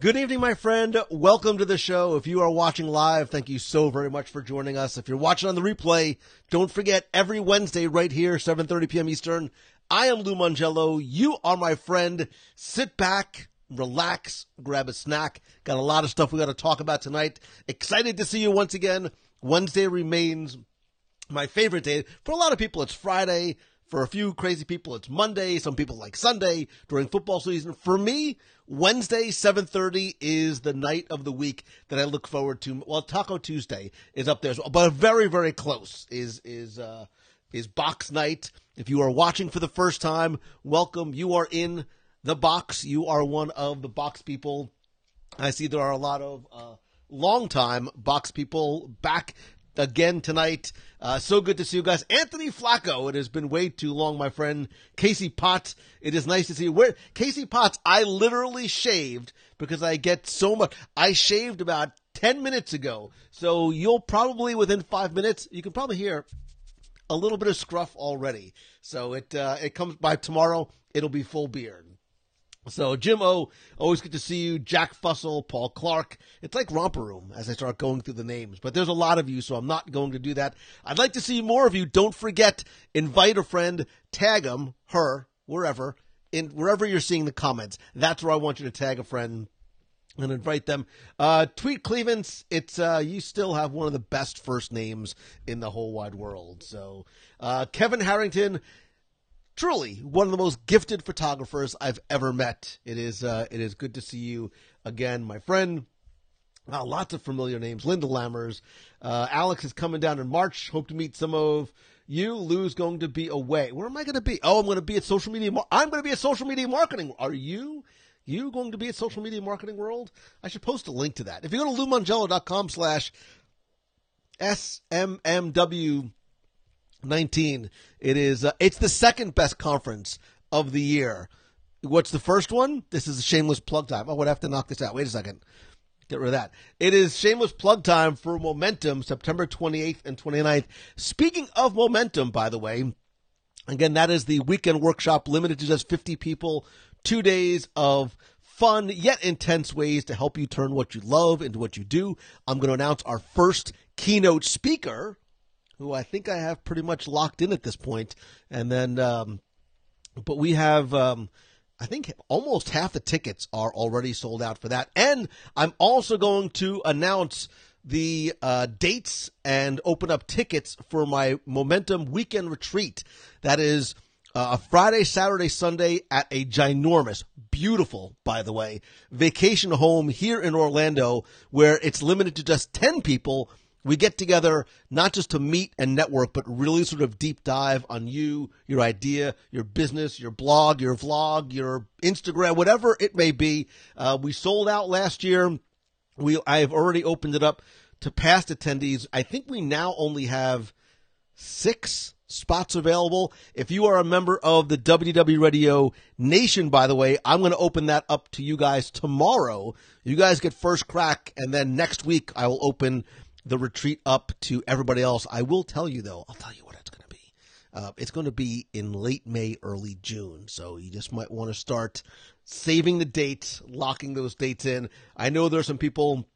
Good evening, my friend. Welcome to the show. If you are watching live, thank you so very much for joining us. If you're watching on the replay, don't forget every Wednesday right here, 7:30 p.m. Eastern. I am Lou Mongello. You are my friend. Sit back, relax, grab a snack. Got a lot of stuff we got to talk about tonight. Excited to see you once again. Wednesday remains my favorite day. For a lot of people, it's Friday. For a few crazy people, it's Monday. Some people like Sunday during football season. For me, Wednesday, 7:30 is the night of the week that I look forward to. Well, Taco Tuesday is up there as well, but very, very close is box night. If you are watching for the first time, welcome. You are in the box. You are one of the box people. I see there are a lot of longtime box people back again tonight. So good to see you guys. Anthony Flacco, it has been way too long, my friend. Casey Potts, it is nice to see you. Where Casey Potts, I literally shaved because I get so much. I shaved about 10 minutes ago. So you'll probably, within 5 minutes, you can probably hear a little bit of scruff already. So it comes by tomorrow, it'll be full beard. So, Jim O, always good to see you. Jack Fussell, Paul Clark. It's like Romper Room as I start going through the names. But there's a lot of you, so I'm not going to do that. I'd like to see more of you. Don't forget, invite a friend, tag him, her, wherever you're seeing the comments. That's where I want you to tag a friend and invite them. Tweet Cleavance, it's you still have one of the best first names in the whole wide world. So, Kevin Harrington, truly one of the most gifted photographers I've ever met. It is good to see you again, my friend. Lots of familiar names. Linda Lammers. Alex is coming down in March. Hope to meet some of you. Lou's going to be away. Where am I going to be? Oh, I'm going to be at social media. I'm going to be at social media marketing. Are you? You going to be at social media marketing world? I should post a link to that. If you go to LouMongello.com/SMMW 19. It's the second best conference of the year. What's the first one? This is a shameless plug time. I would have to knock this out. Wait a second. Get rid of that. It is shameless plug time for Momentum, September 28th and 29th. Speaking of Momentum, by the way, again, that is the weekend workshop limited to just 50 people, 2 days of fun yet intense ways to help you turn what you love into what you do. I'm going to announce our first keynote speaker, who I think I have pretty much locked in at this point. And then, but we have, I think almost half the tickets are already sold out for that. And I'm also going to announce the dates and open up tickets for my Momentum Weekend Retreat. That is a Friday, Saturday, Sunday at a ginormous, beautiful, by the way, vacation home here in Orlando where it's limited to just 10 people. We get together not just to meet and network, but really sort of deep dive on you, your idea, your business, your blog, your vlog, your Instagram, whatever it may be. We sold out last year. I have already opened it up to past attendees. I think we now only have 6 spots available. If you are a member of the WDW Radio Nation, by the way, I'm going to open that up to you guys tomorrow. You guys get first crack, and then next week I will open the retreat up to everybody else. I will tell you, though, I'll tell you what it's going to be. It's going to be in late May, early June. So you just might want to start saving the dates, locking those dates in. I know there's some people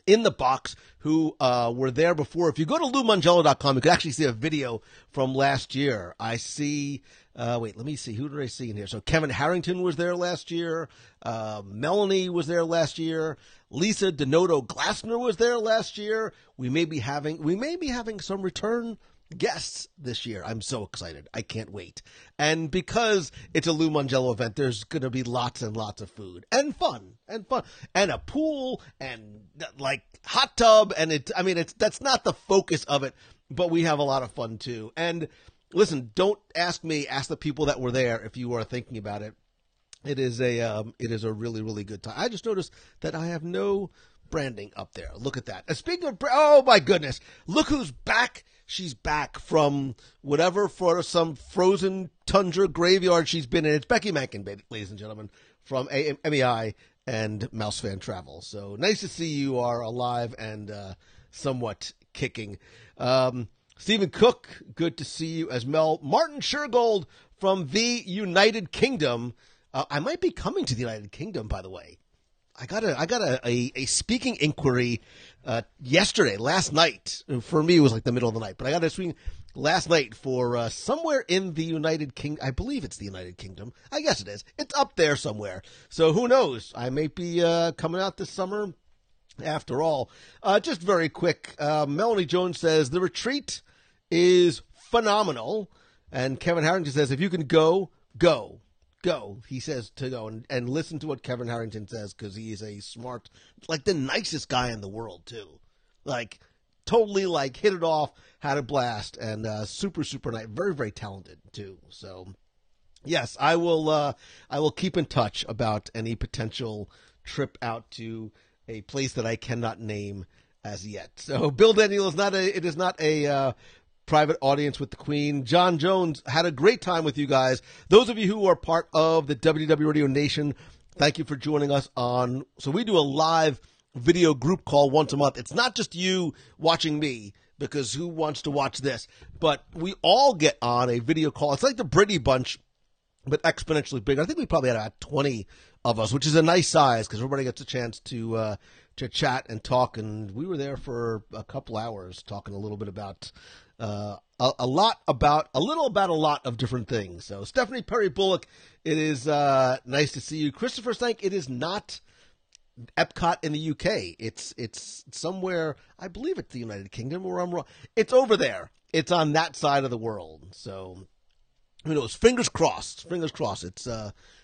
in the box who were there before. If you go to LouMongello.com, you can actually see a video from last year. I see, wait, let me see. Who did I see in here? So Kevin Harrington was there last year. Melanie was there last year. Lisa Donato Glassner was there last year. We may be having some return guests this year. I'm so excited. I can't wait. And because it's a Lou Mongello event, there's going to be lots and lots of food and fun and a pool and like hot tub. And that's not the focus of it, but we have a lot of fun too. And listen, don't ask me, ask the people that were there if you are thinking about it. It is a really, really good time. I just noticed that I have no branding up there. Look at that. And speaking of, oh my goodness, look who's back. She's back from whatever, for some frozen tundra graveyard she's been in. It's Becky Mankin, ladies and gentlemen, from MEI and Mouse Fan Travel. So nice to see you are alive and somewhat kicking. Stephen Cook, good to see you as Mel Martin Shergold from the United Kingdom. I might be coming to the United Kingdom, by the way. I got a speaking inquiry last night. For me, it was like the middle of the night, but I got a speaking last night for somewhere in the United Kingdom. I believe it's the United Kingdom. I guess it is. It's up there somewhere. So who knows? I may be coming out this summer. After all, just very quick. Melanie Jones says the retreat is phenomenal, and Kevin Harrington says if you can go. He says to go and listen to what Kevin Harrington says, because he is a smart, like the nicest guy in the world too. Like totally like hit it off, had a blast, and super nice, very very talented too. So yes, I will keep in touch about any potential trip out to a place that I cannot name as yet. So Bill Daniel is not a private audience with the Queen. John Jones had a great time with you guys. Those of you who are part of the WDW Radio Nation, thank you for joining us on. So we do a live video group call once a month. It's not just you watching me, because who wants to watch this? But we all get on a video call. It's like the Brady Bunch, but exponentially bigger. I think we probably had about 20 of us, which is a nice size because everybody gets a chance to chat and talk. And we were there for a couple hours talking a little bit about a lot of different things. So Stephanie Perry Bullock, it is nice to see you. Christopher Stank, it is not Epcot in the UK. It's somewhere, I believe it's the United Kingdom, or I'm wrong. It's over there. It's on that side of the world. So who knows? Fingers crossed.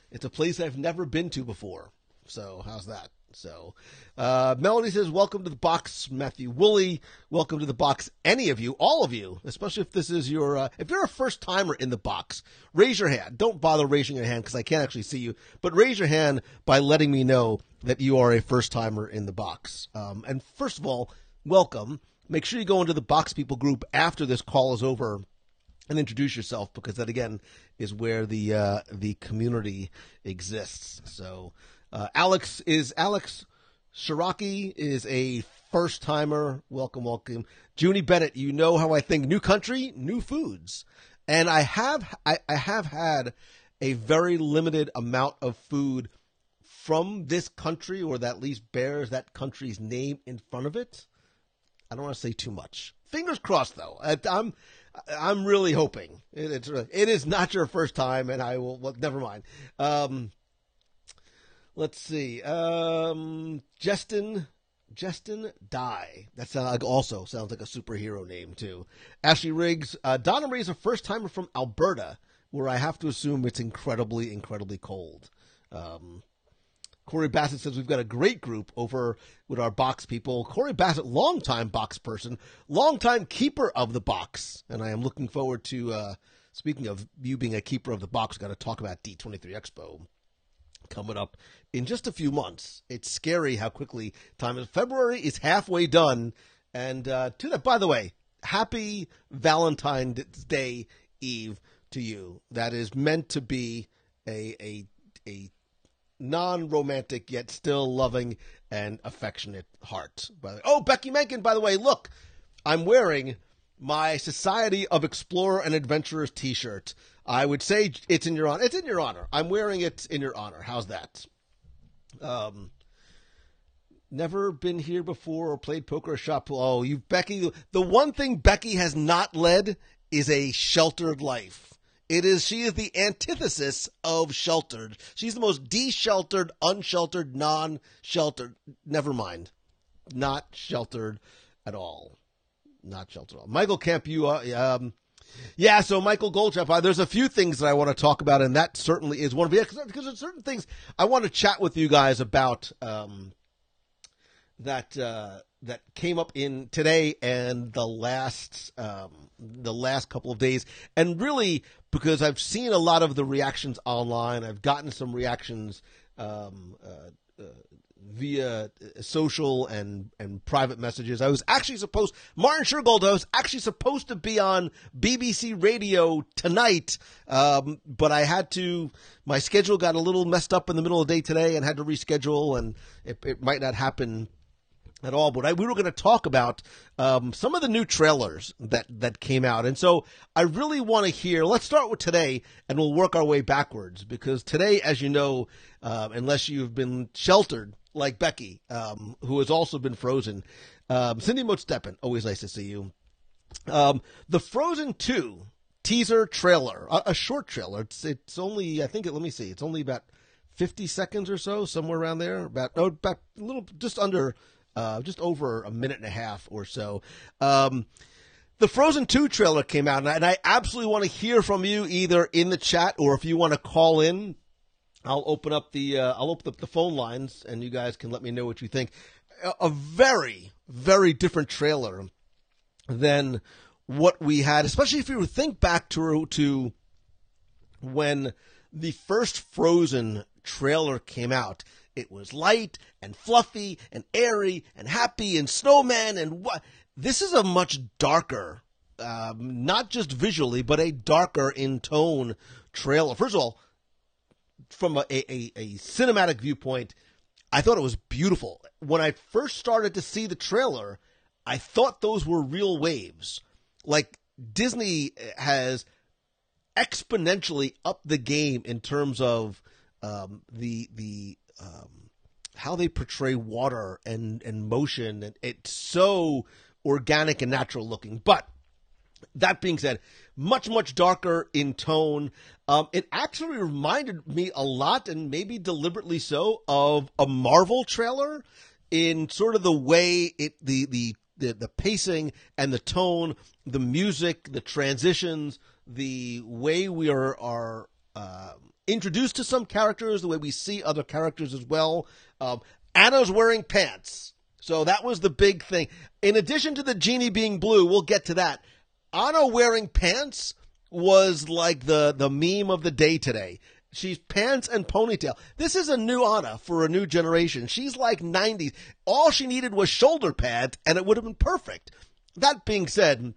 It's a place I've never been to before. So how's that? So, Melody says, welcome to the box, Matthew Woolley. Welcome to the box, any of you, all of you, especially if this is your, if you're a first timer in the box, raise your hand. Don't bother raising your hand because I can't actually see you, but raise your hand by letting me know that you are a first timer in the box. And first of all, welcome. Make sure you go into the Box People group after this call is over and introduce yourself, because that again is where the community exists. So, Alex Shiraki is a first timer. Welcome. Junie Bennett, you know how I think. New country, new foods. And I have had a very limited amount of food from this country, or that at least bears that country's name in front of it. I don't want to say too much. Fingers crossed, though. I'm really hoping. It is not your first time, and I will. Well, never mind. Let's see. Justin Dye. That also sounds like a superhero name too. Ashley Riggs. Donna Marie is a first timer from Alberta, where I have to assume it's incredibly, incredibly cold. Corey Bassett says we've got a great group over with our box people. Corey Bassett, longtime box person, longtime keeper of the box, and I am looking forward to. Speaking of you being a keeper of the box, got to talk about D23 Expo coming up in just a few months. It's scary how quickly time is. February is halfway done, and to that, by the way, happy Valentine's Day Eve to you. That is meant to be a non-romantic yet still loving and affectionate heart. Oh, Becky Mencken, by the way, look, I'm wearing my Society of Explorer and Adventurers t-shirt. I would say it's in your honor. It's in your honor. I'm wearing it in your honor. How's that? Never been here before or played poker or shot pool. Oh, Becky, the one thing Becky has not led is a sheltered life. She is the antithesis of sheltered. She's the most de-sheltered, unsheltered, non-sheltered. Never mind. Not sheltered at all. Not sheltered at all. Michael Kemp, yeah, so Michael Goldschap, there's a few things that I want to talk about, and that certainly is one of it, because there's certain things I want to chat with you guys about that came up in today and the last couple of days, and really because I've seen a lot of the reactions online. I've gotten some reactions via social and private messages. I was actually Martin Shergold, I was actually supposed to be on BBC Radio tonight, but my schedule got a little messed up in the middle of the day today and had to reschedule, and it might not happen at all, but we were going to talk about some of the new trailers that came out. And so I really want to hear, let's start with today, and we'll work our way backwards, because today, as you know, unless you've been sheltered like Becky, who has also been frozen, Cindy Motsteppen, always nice to see you. The Frozen 2 teaser trailer, a short trailer. It's only, I think, let me see, it's only about 50 seconds or so, somewhere around there, about a little, just over a minute and a half or so. The Frozen 2 trailer came out, and I absolutely want to hear from you, either in the chat or if you want to call in. I'll open up the phone lines, and you guys can let me know what you think. A very, very different trailer than what we had, especially if you think back to when the first Frozen trailer came out. It was light and fluffy and airy and happy and snowman and what. This is a much darker, not just visually, but a darker in tone trailer. First of all, from a cinematic viewpoint, I thought it was beautiful. When I first started to see the trailer, I thought those were real waves. Like, Disney has exponentially upped the game in terms of how they portray water and motion, and it's so organic and natural looking. But that being said, much, much darker in tone. It actually reminded me a lot, and maybe deliberately so, of a Marvel trailer in sort of the way the pacing and the tone, the music, the transitions, the way we are introduced to some characters, the way we see other characters as well. Anna's wearing pants. So that was the big thing. In addition to the genie being blue, we'll get to that. Anna wearing pants was like the meme of the day today. She's pants and ponytail. This is a new Anna for a new generation. She's like 90s. All she needed was shoulder pads, and it would have been perfect. That being said,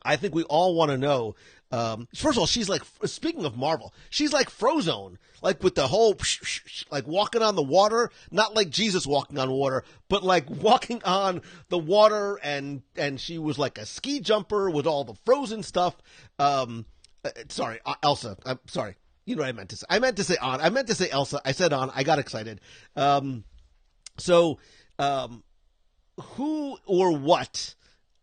I think we all want to know. First of all, she's like, speaking of Marvel, she's like Frozone, like with the whole, like walking on the water, not like Jesus walking on water, but like walking on the water, and she was like a ski jumper with all the Frozen stuff. Sorry, Elsa. I'm sorry. You know what I meant to say. I meant to say on. I meant to say Elsa. I said on. I got excited. Who or what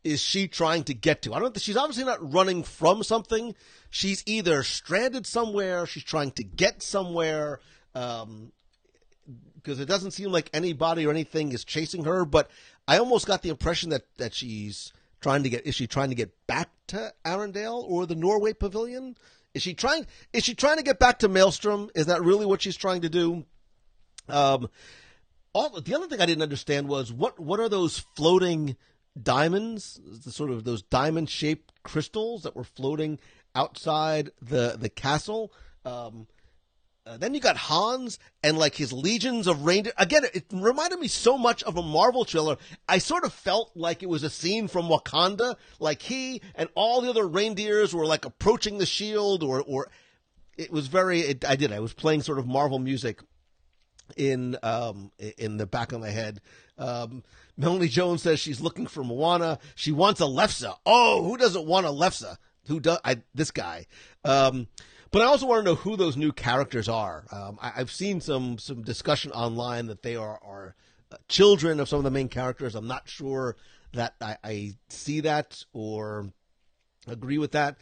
is she trying to get to? I don't think she's obviously not running from something. She's either stranded somewhere, she's trying to get somewhere, because it doesn't seem like anybody or anything is chasing her. But I almost got the impression that she's trying to get. Is she trying to get back to Arendelle or the Norway Pavilion? Is she trying to get back to Maelstrom? Is that really what she's trying to do? The other thing I didn't understand was what are those floating diamonds, the sort of those diamond-shaped crystals that were floating outside the castle. Then you got Hans and like his legions of reindeer. Again, it reminded me so much of a Marvel trailer. I sort of felt like it was a scene from Wakanda, like he and all the other reindeers were like approaching the shield, or it was very. I was playing sort of Marvel music in the back of my head. Melanie Jones says she's looking for Moana. She wants a Lefse. Oh, who doesn't want a Lefse? Who does? This guy. But I also want to know who those new characters are. I've seen some discussion online that they are children of some of the main characters. I'm not sure that I see that or agree with that.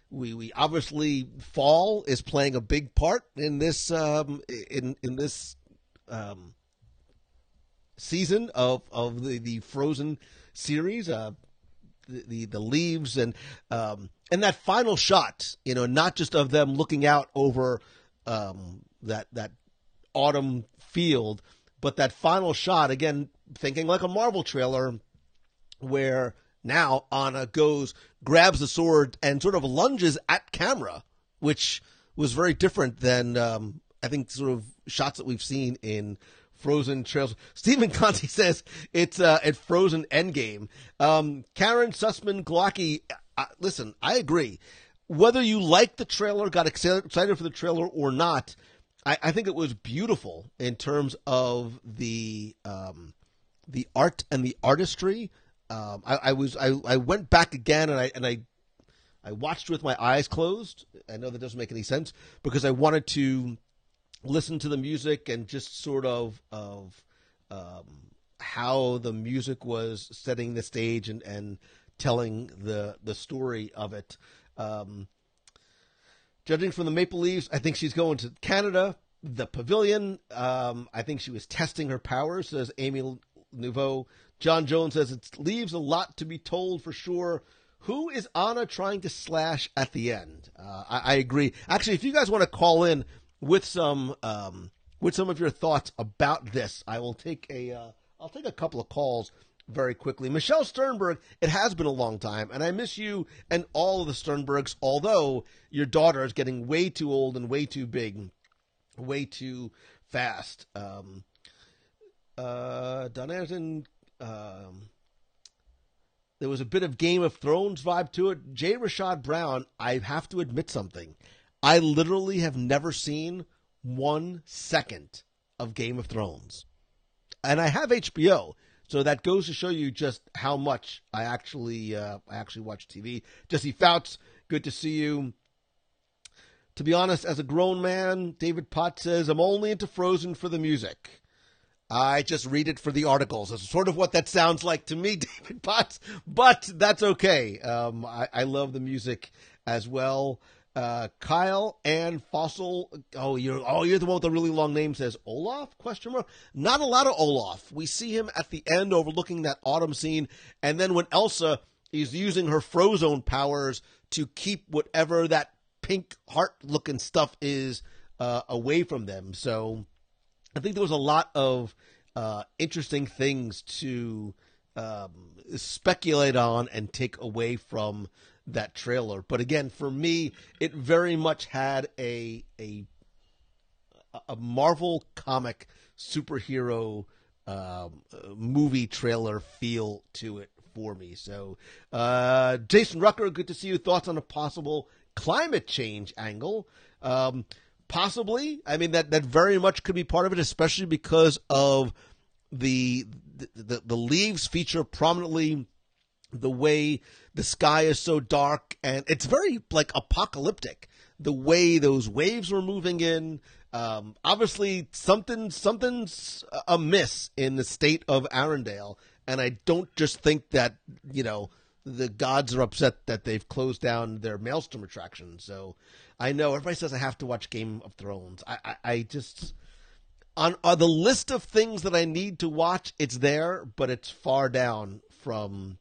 We obviously Fall is playing a big part in this in this season of the Frozen series. The leaves and that final shot, not just of them looking out over that autumn field, but that final shot, again, thinking like a Marvel trailer, where now Anna grabs the sword and sort of lunges at camera, which was very different than I think sort of shots that we've seen in Frozen trails. Stephen Conti says it's at Frozen Endgame. Karen Sussman Glocki, listen, I agree. Whether you like the trailer, got excited for the trailer or not, I think it was beautiful in terms of the the art and the artistry. I went back again and I watched with my eyes closed. I know that doesn't make any sense because I wanted to listen to the music and just sort of how the music was setting the stage and telling the story of it. Judging from the Maple Leaves, I think she's going to Canada. The Pavilion, I think she was testing her powers, says Amy Nouveau. John Jones says it leaves a lot to be told for sure. Who is Anna trying to slash at the end? I agree. Actually, if you guys want to call in with some of your thoughts about this, I'll take a couple of calls very quickly. Michelle Sternberg, it has been a long time, and I miss you and all of the Sternbergs, although your daughter is getting way too old and way too big, way too fast. Don Anderson, there was a bit of Game of Thrones vibe to it. J. Rashad Brown, I have to admit something. I literally have never seen 1 second of Game of Thrones. And I have HBO, so that goes to show you just how much I actually watch TV. Jesse Fouts, good to see you. To be honest, as a grown man, David Potts says, I'm only into Frozen for the music. I just read it for the articles. That's sort of what that sounds like to me, David Potts, but that's okay. I love the music as well. Kyle and Fossil. You're the one with the really long name. Says Olaf? ? Not a lot of Olaf. We see him at the end overlooking that autumn scene, and then when Elsa is using her Frozone powers to keep whatever that pink heart-looking stuff is away from them. So I think there was a lot of interesting things to speculate on and take away from that trailer. But again, for me, it very much had a Marvel comic superhero movie trailer feel to it for me. So Jason Rucker, good to see you. Thoughts on a possible climate change angle? Possibly. I mean, that very much could be part of it, especially because of the leaves feature prominently the way the sky is so dark, and it's very like apocalyptic. The way those waves were moving in. Obviously, something's amiss in the state of Arendelle, and I don't just think that the gods are upset that they've closed down their Maelstrom attraction. So I know everybody says I have to watch Game of Thrones. I just, on the list of things that I need to watch, it's there, but it's far down from,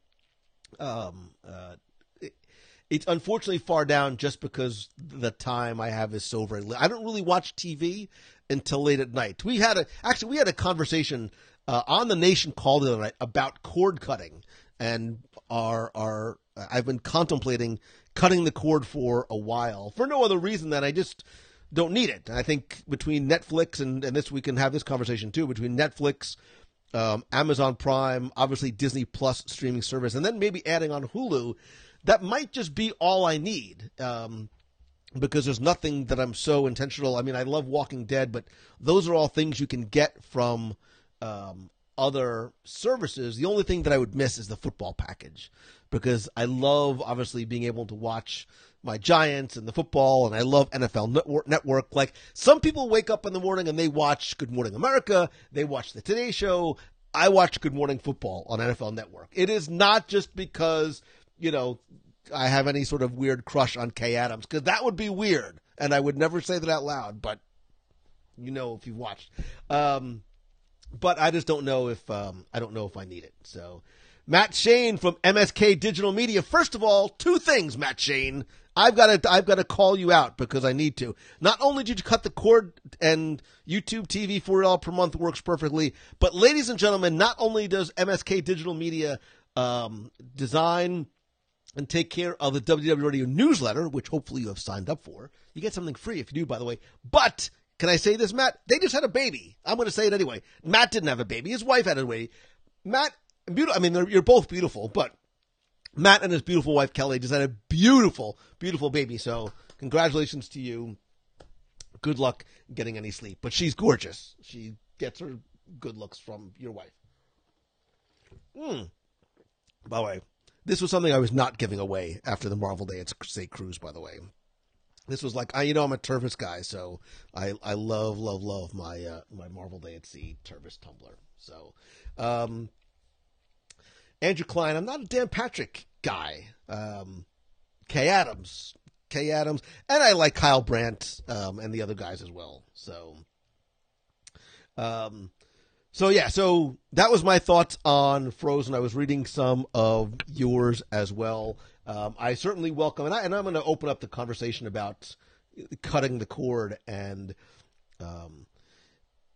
it's unfortunately far down just because the time I have is so very I don't really watch TV until late at night. We had a conversation on the Nation call the other night about cord cutting, and I've been contemplating cutting the cord for a while for no other reason than I just don't need it. And I think between Netflix and this, we can have this conversation too, between Netflix, Amazon Prime, obviously Disney Plus streaming service, and then maybe adding on Hulu, that might just be all I need. Because there's nothing that I'm so intentional. I mean, I love Walking Dead, but those are all things you can get from other services. The only thing that I would miss is the football package, because I love obviously being able to watch my Giants and the football, and I love NFL Network. Like, some people wake up in the morning and they watch Good Morning America, they watch the Today Show. I watch Good Morning Football on NFL Network. It is not just because, I have any sort of weird crush on Kay Adams, because that would be weird, and I would never say that out loud, but if you've watched. But I just don't know if I need it. So, Matt Shane from MSK Digital Media. First of all, two things, Matt Shane. I've got to call you out because I need to. Not only did you cut the cord, and YouTube TV $4 per month works perfectly, but ladies and gentlemen, not only does MSK Digital Media design and take care of the WDW Radio newsletter, which hopefully you have signed up for. You get something free if you do, by the way. But can I say this, Matt? They just had a baby. I'm going to say it anyway. Matt didn't have a baby. His wife had a baby. Matt, beautiful. I mean, you're both beautiful, but Matt and his beautiful wife, Kelly, just had a beautiful, beautiful baby. So congratulations to you. Good luck getting any sleep. But she's gorgeous. She gets her good looks from your wife. By the way, this was something I was not giving away after the Marvel Day at State Cruise, by the way. This was like, I'm a Tervis guy, so I love my my Marvel Day at Sea Tervis tumbler. So, Andrew Klein, I'm not a Dan Patrick guy. Kay Adams, and I like Kyle Brandt and the other guys as well. So, so that was my thoughts on Frozen. I was reading some of yours as well. I certainly welcome, and I'm going to open up the conversation about cutting the cord. And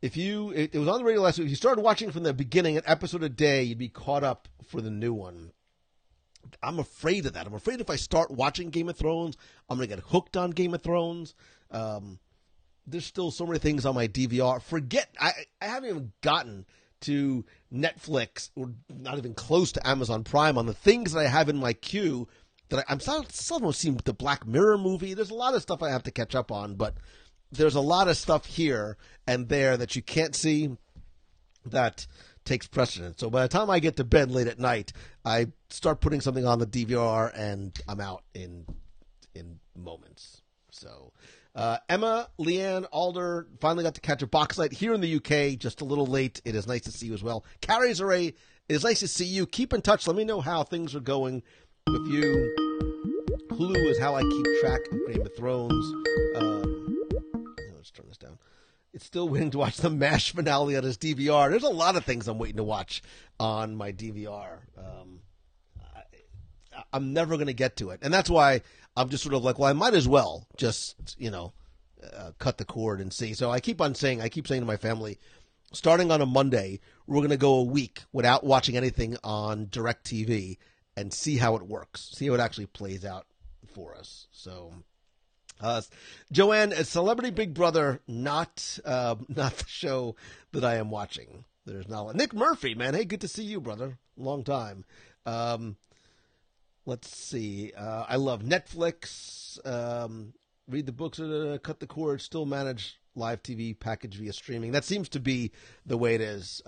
it was on the radio last week. If you started watching from the beginning, an episode a day, you'd be caught up for the new one. I'm afraid of that. I'm afraid if I start watching Game of Thrones, I'm going to get hooked on Game of Thrones. There's still so many things on my DVR. I haven't even gotten to Netflix or not even close to Amazon Prime on the things that I have in my queue that I'm still seeing the Black Mirror movie. There's a lot of stuff I have to catch up on, but there's a lot of stuff here and there that you can't see that takes precedence. So by the time I get to bed late at night, I start putting something on the DVR and I'm out in moments. So Emma, Leanne, Alder finally got to catch a box light here in the UK, just a little late. It is nice to see you as well. Carrie Zaray, it is nice to see you. Keep in touch. Let me know how things are going with you. Hulu is how I keep track of Game of Thrones. Let's turn this down. It's still waiting to watch the MASH finale on his DVR. There's a lot of things I'm waiting to watch on my DVR. I'm never going to get to it. And that's why I'm just sort of like, well, I might as well just, cut the cord and see. So I keep saying to my family, starting on a Monday, we're going to go a week without watching anything on DirecTV and see how it works, see how it actually plays out for us. So, Joanne, Celebrity Big Brother, not the show that I am watching. There's not Nick Murphy, man. Hey, good to see you, brother. Long time. Let's see. I love Netflix. Read the books, cut the cord, still manage live TV package via streaming. That seems to be the way it is.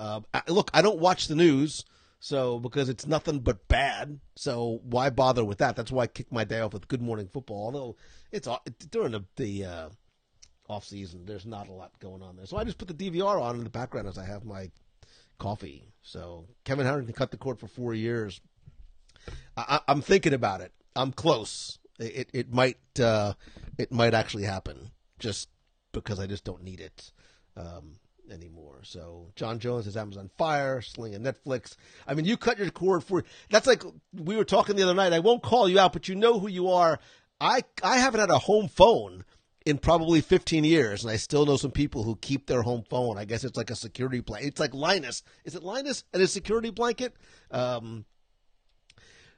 Look, I don't watch the news, so because it's nothing but bad. So why bother with that? That's why I kick my day off with Good Morning Football. Although it's during the off season, there's not a lot going on there. So I just put the DVR on in the background as I have my coffee. So Kevin Harrington cut the cord for 4 years. I'm thinking about it. I'm close. It might actually happen just because I just don't need it anymore. So John Jones is Amazon Fire, Sling and Netflix. I mean, you cut your cord for that's like we were talking the other night. I won't call you out, but you know who you are. I haven't had a home phone in probably 15 years, and I still know some people who keep their home phone. I guess it's like a security blanket. It's like Linus. Is it Linus and his security blanket?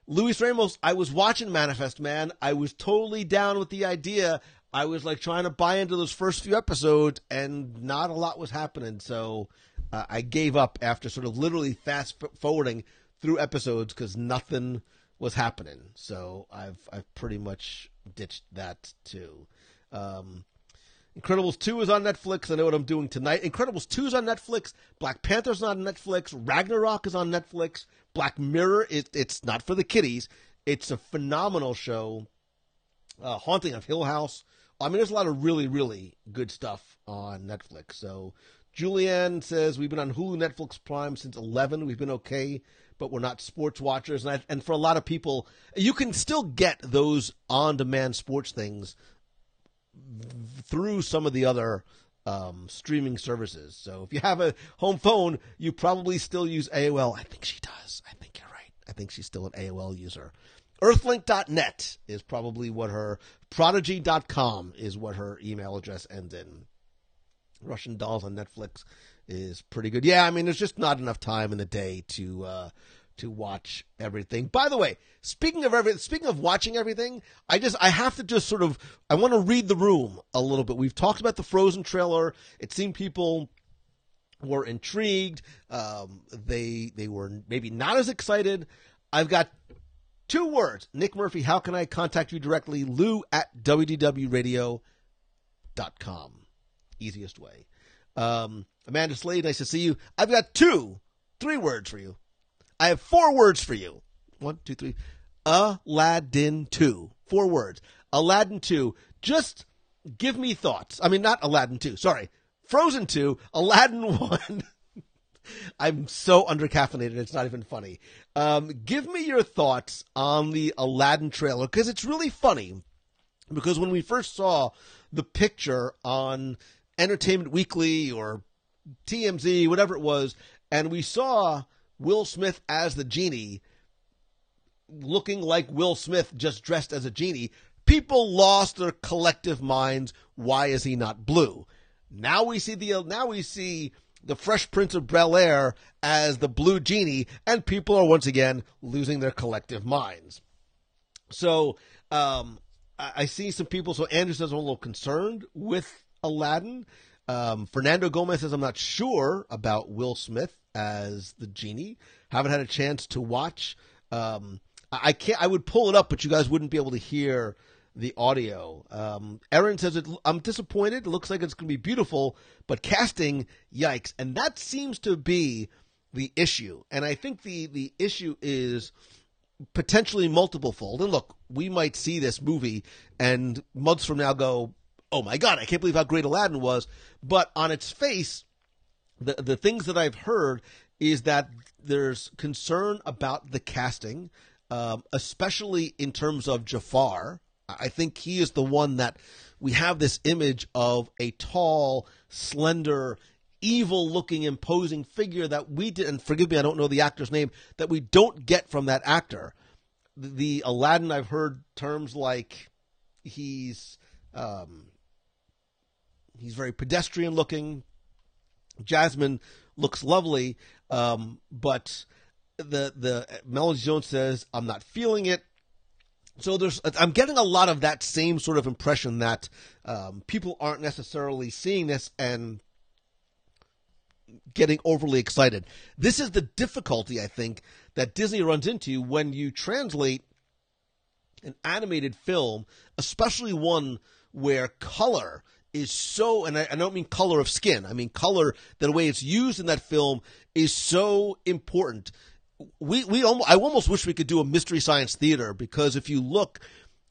Luis Ramos, I was watching Manifest Man. I was totally down with the idea. I was like trying to buy into those first few episodes, and not a lot was happening. So I gave up after sort of literally fast forwarding through episodes because nothing was happening. So I've pretty much ditched that too. Incredibles 2 is on Netflix. I know what I'm doing tonight. Incredibles 2 is on Netflix. Black Panther's on Netflix. Ragnarok is on Netflix. Black Mirror, it's not for the kiddies. It's a phenomenal show. Haunting of Hill House. I mean, there's a lot of really, really good stuff on Netflix. So Julianne says, we've been on Hulu, Netflix Prime since 11. We've been okay, but we're not sports watchers. And for a lot of people, you can still get those on-demand sports things through some of the other streaming services. So if you have a home phone, you probably still use AOL. I think she does. I think you're right. I think she's still an AOL user. Earthlink.net is probably what her, Prodigy.com is what her email address ends in. Russian Dolls on Netflix is pretty good. Yeah, I mean, there's just not enough time in the day to watch everything. By the way, speaking of watching everything, I have to just sort of, I want to read the room a little bit. We've talked about the Frozen trailer. It seemed people were intrigued. They were maybe not as excited. I've got 2 words. Nick Murphy, how can I contact you directly? Lou at WDWRadio.com. Easiest way. Amanda Slade, nice to see you. I've got 3 words for you. I have 4 words for you. 1, 2, 3. Aladdin 2. 4 words. Aladdin 2. Just give me thoughts. I mean, not Aladdin 2. Sorry. Frozen 2. Aladdin 1. I'm so undercaffeinated, it's not even funny. Give me your thoughts on the Aladdin trailer, because it's really funny. Because when we first saw the picture on Entertainment Weekly or TMZ, whatever it was, and we saw Will Smith as the genie, looking like Will Smith just dressed as a genie, people lost their collective minds. Why is he not blue? Now we see the Fresh Prince of Bel-Air as the blue genie, and people are once again losing their collective minds. So I see some people. So Andrew says I'm a little concerned with Aladdin. Fernando Gomez says I'm not sure about Will Smith as the genie. Haven't had a chance to watch. I can't. I would pull it up, but you guys wouldn't be able to hear the audio. Aaron says I'm disappointed. It looks like it's going to be beautiful, but casting, yikes. And that seems to be the issue. And I think the issue is potentially multiple fold. And look, we might see this movie and months from now go, oh my God, I can't believe how great Aladdin was. But on its face, the things that I've heard is that there's concern about the casting, especially in terms of Jafar. I think he is the one that we have this image of a tall, slender, evil-looking, imposing figure that we did, and forgive me, I don't know the actor's name, that we don't get from that actor. The Aladdin, I've heard terms like he's very pedestrian-looking. Jasmine looks lovely, but the Melody Jones says, I'm not feeling it. So I'm getting a lot of that same sort of impression that people aren't necessarily seeing this and getting overly excited. This is the difficulty, I think, that Disney runs into when you translate an animated film, especially one where color is so, and I don't mean color of skin, I mean color, the way it's used in that film is so important. I almost wish we could do a Mystery Science Theater, because if you look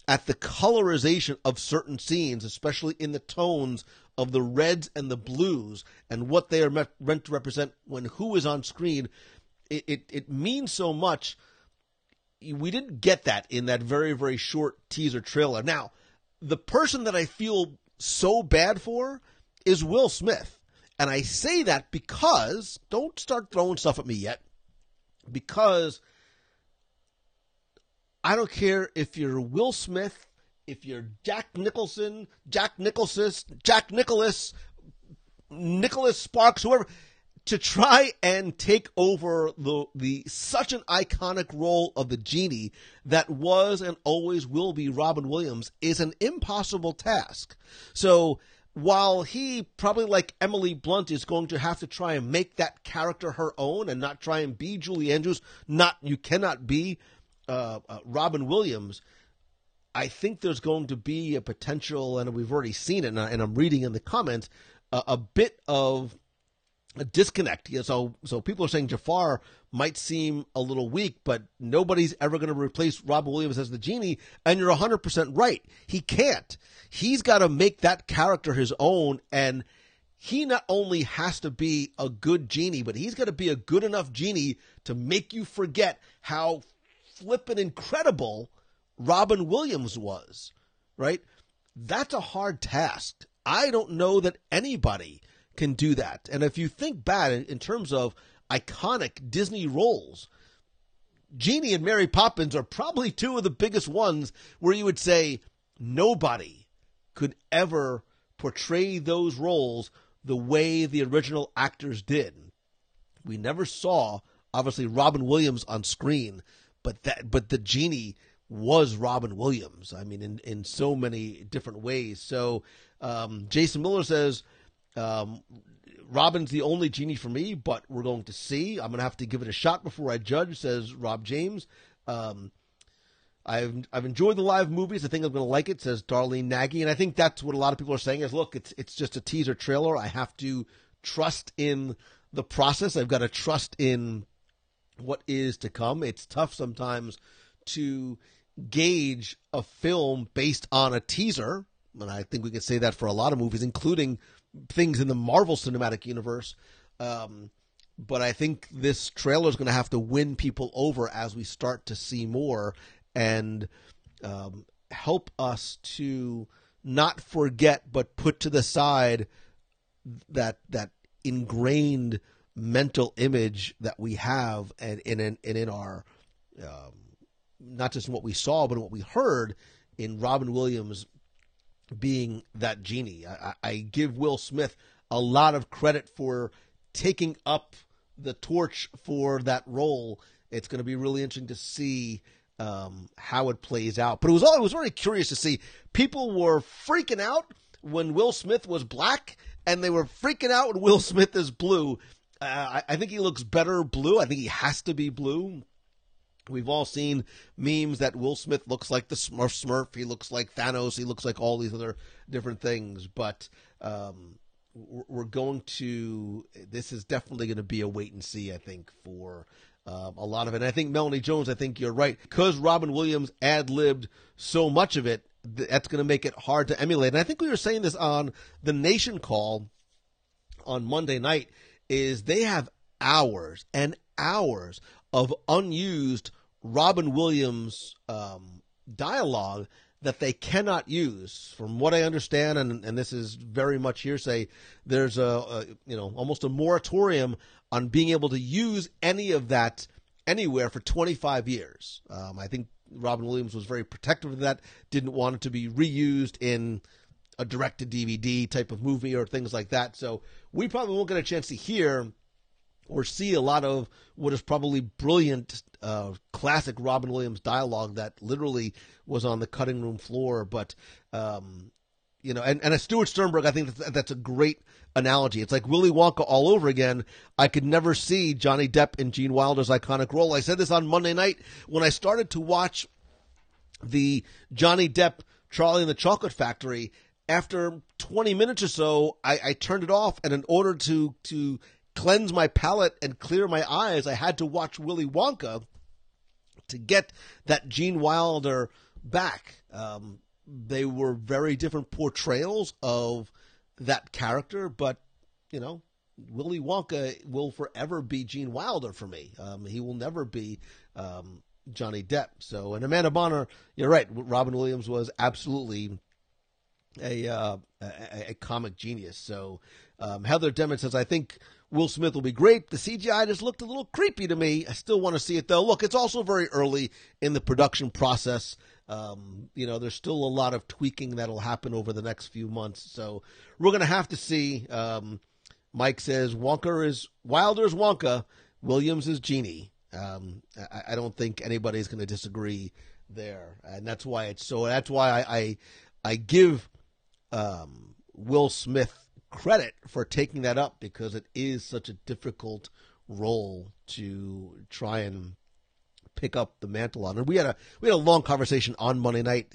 at the colorization of certain scenes, especially in the tones of the reds and the blues and what they are meant to represent when who is on screen, it means so much. We didn't get that in that very, very short teaser trailer. Now, the person that I feel so bad for is Will Smith. And I say that because, don't start throwing stuff at me yet, because I don't care if you're Will Smith, if you're Jack Nicholas, Nicholas Sparks, whoever, to try and take over the such an iconic role of the genie that was and always will be Robin Williams is an impossible task. So while he, probably like Emily Blunt, is going to have to try and make that character her own and not try and be Julie Andrews, you cannot be Robin Williams, I think there's going to be a potential, and we've already seen it, and I'm reading in the comments, a bit of a disconnect. So people are saying Jafar might seem a little weak, but nobody's ever going to replace Robin Williams as the genie, and you're 100% right. He can't. He's got to make that character his own, and he not only has to be a good genie, but he's got to be a good enough genie to make you forget how flippin' incredible Robin Williams was, right? That's a hard task. I don't know that anybody can do that. And if you think back in terms of iconic Disney roles, Genie and Mary Poppins are probably two of the biggest ones where you would say nobody could ever portray those roles the way the original actors did. We never saw, obviously, Robin Williams on screen, but the Genie was Robin Williams. I mean, in so many different ways. So Jason Miller says, Robin's the only genie for me, but we're going to see. I'm going to have to give it a shot before I judge, says Rob James. I've enjoyed the live movies. I think I'm going to like it, says Darlene Nagy. And I think that's what a lot of people are saying is, look, it's just a teaser trailer. I have to trust in the process. I've got to trust in what is to come. It's tough sometimes to gauge a film based on a teaser, and I think we can say that for a lot of movies, including things in the Marvel Cinematic Universe. But I think this trailer is going to have to win people over as we start to see more, and help us to not forget but put to the side that ingrained mental image that we have, and in our not just in what we saw but in what we heard in Robin Williams being that genie. I give Will Smith a lot of credit for taking up the torch for that role. It's going to be really interesting to see how it plays out. But I was very curious to see. People were freaking out when Will Smith was black, and they were freaking out when Will Smith is blue. I think he looks better blue. I think he has to be blue. We've all seen memes that Will Smith looks like the Smurf. He looks like Thanos. He looks like all these other different things. But we're going to – this is definitely going to be a wait and see, I think, for a lot of it. And I think Melanie Jones, I think you're right. Because Robin Williams ad-libbed so much of it, that's going to make it hard to emulate. And I think we were saying this on the Nation call on Monday night, is they have hours and hours of unused Robin Williams dialogue that they cannot use. From what I understand, and this is very much hearsay, there's almost a moratorium on being able to use any of that anywhere for 25 years. I think Robin Williams was very protective of that, didn't want it to be reused in a direct-to-DVD type of movie or things like that. So we probably won't get a chance to hear or see a lot of what is probably brilliant classic Robin Williams dialogue that literally was on the cutting room floor. But, and a Stuart Sternberg, I think that's a great analogy. It's like Willy Wonka all over again. I could never see Johnny Depp in Gene Wilder's iconic role. I said this on Monday night when I started to watch the Johnny Depp Charlie and the Chocolate Factory. After 20 minutes or so, I turned it off, and in order to cleanse my palate and clear my eyes, I had to watch Willy Wonka to get that Gene Wilder back. They were very different portrayals of that character, but, Willy Wonka will forever be Gene Wilder for me. He will never be Johnny Depp. So, and Amanda Bonner, you're right, Robin Williams was absolutely a comic genius. So Heather Demon says, I think Will Smith will be great. The CGI just looked a little creepy to me. I still want to see it, though. Look, it's also very early in the production process. There's still a lot of tweaking that'll happen over the next few months. So we're going to have to see. Mike says, Wilder's Wonka, Williams is Genie. I don't think anybody's going to disagree there. And that's why I give Will Smith credit for taking that up, because it is such a difficult role to try and pick up the mantle on. And we had a long conversation on Monday night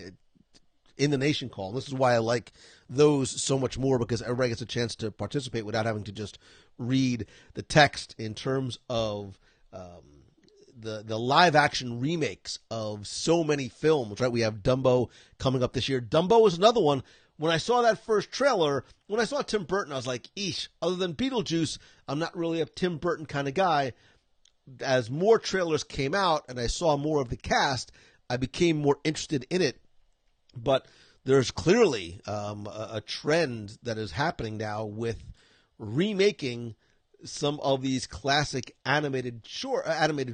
in the Nation call. And this is why I like those so much more, because everybody gets a chance to participate without having to just read the text in terms of the live action remakes of so many films, right? We have Dumbo coming up this year. Dumbo is another one. When I saw that first trailer, when I saw Tim Burton, I was like, eesh, other than Beetlejuice, I'm not really a Tim Burton kind of guy. As more trailers came out and I saw more of the cast, I became more interested in it. But there's clearly a trend that is happening now with remaking some of these classic animated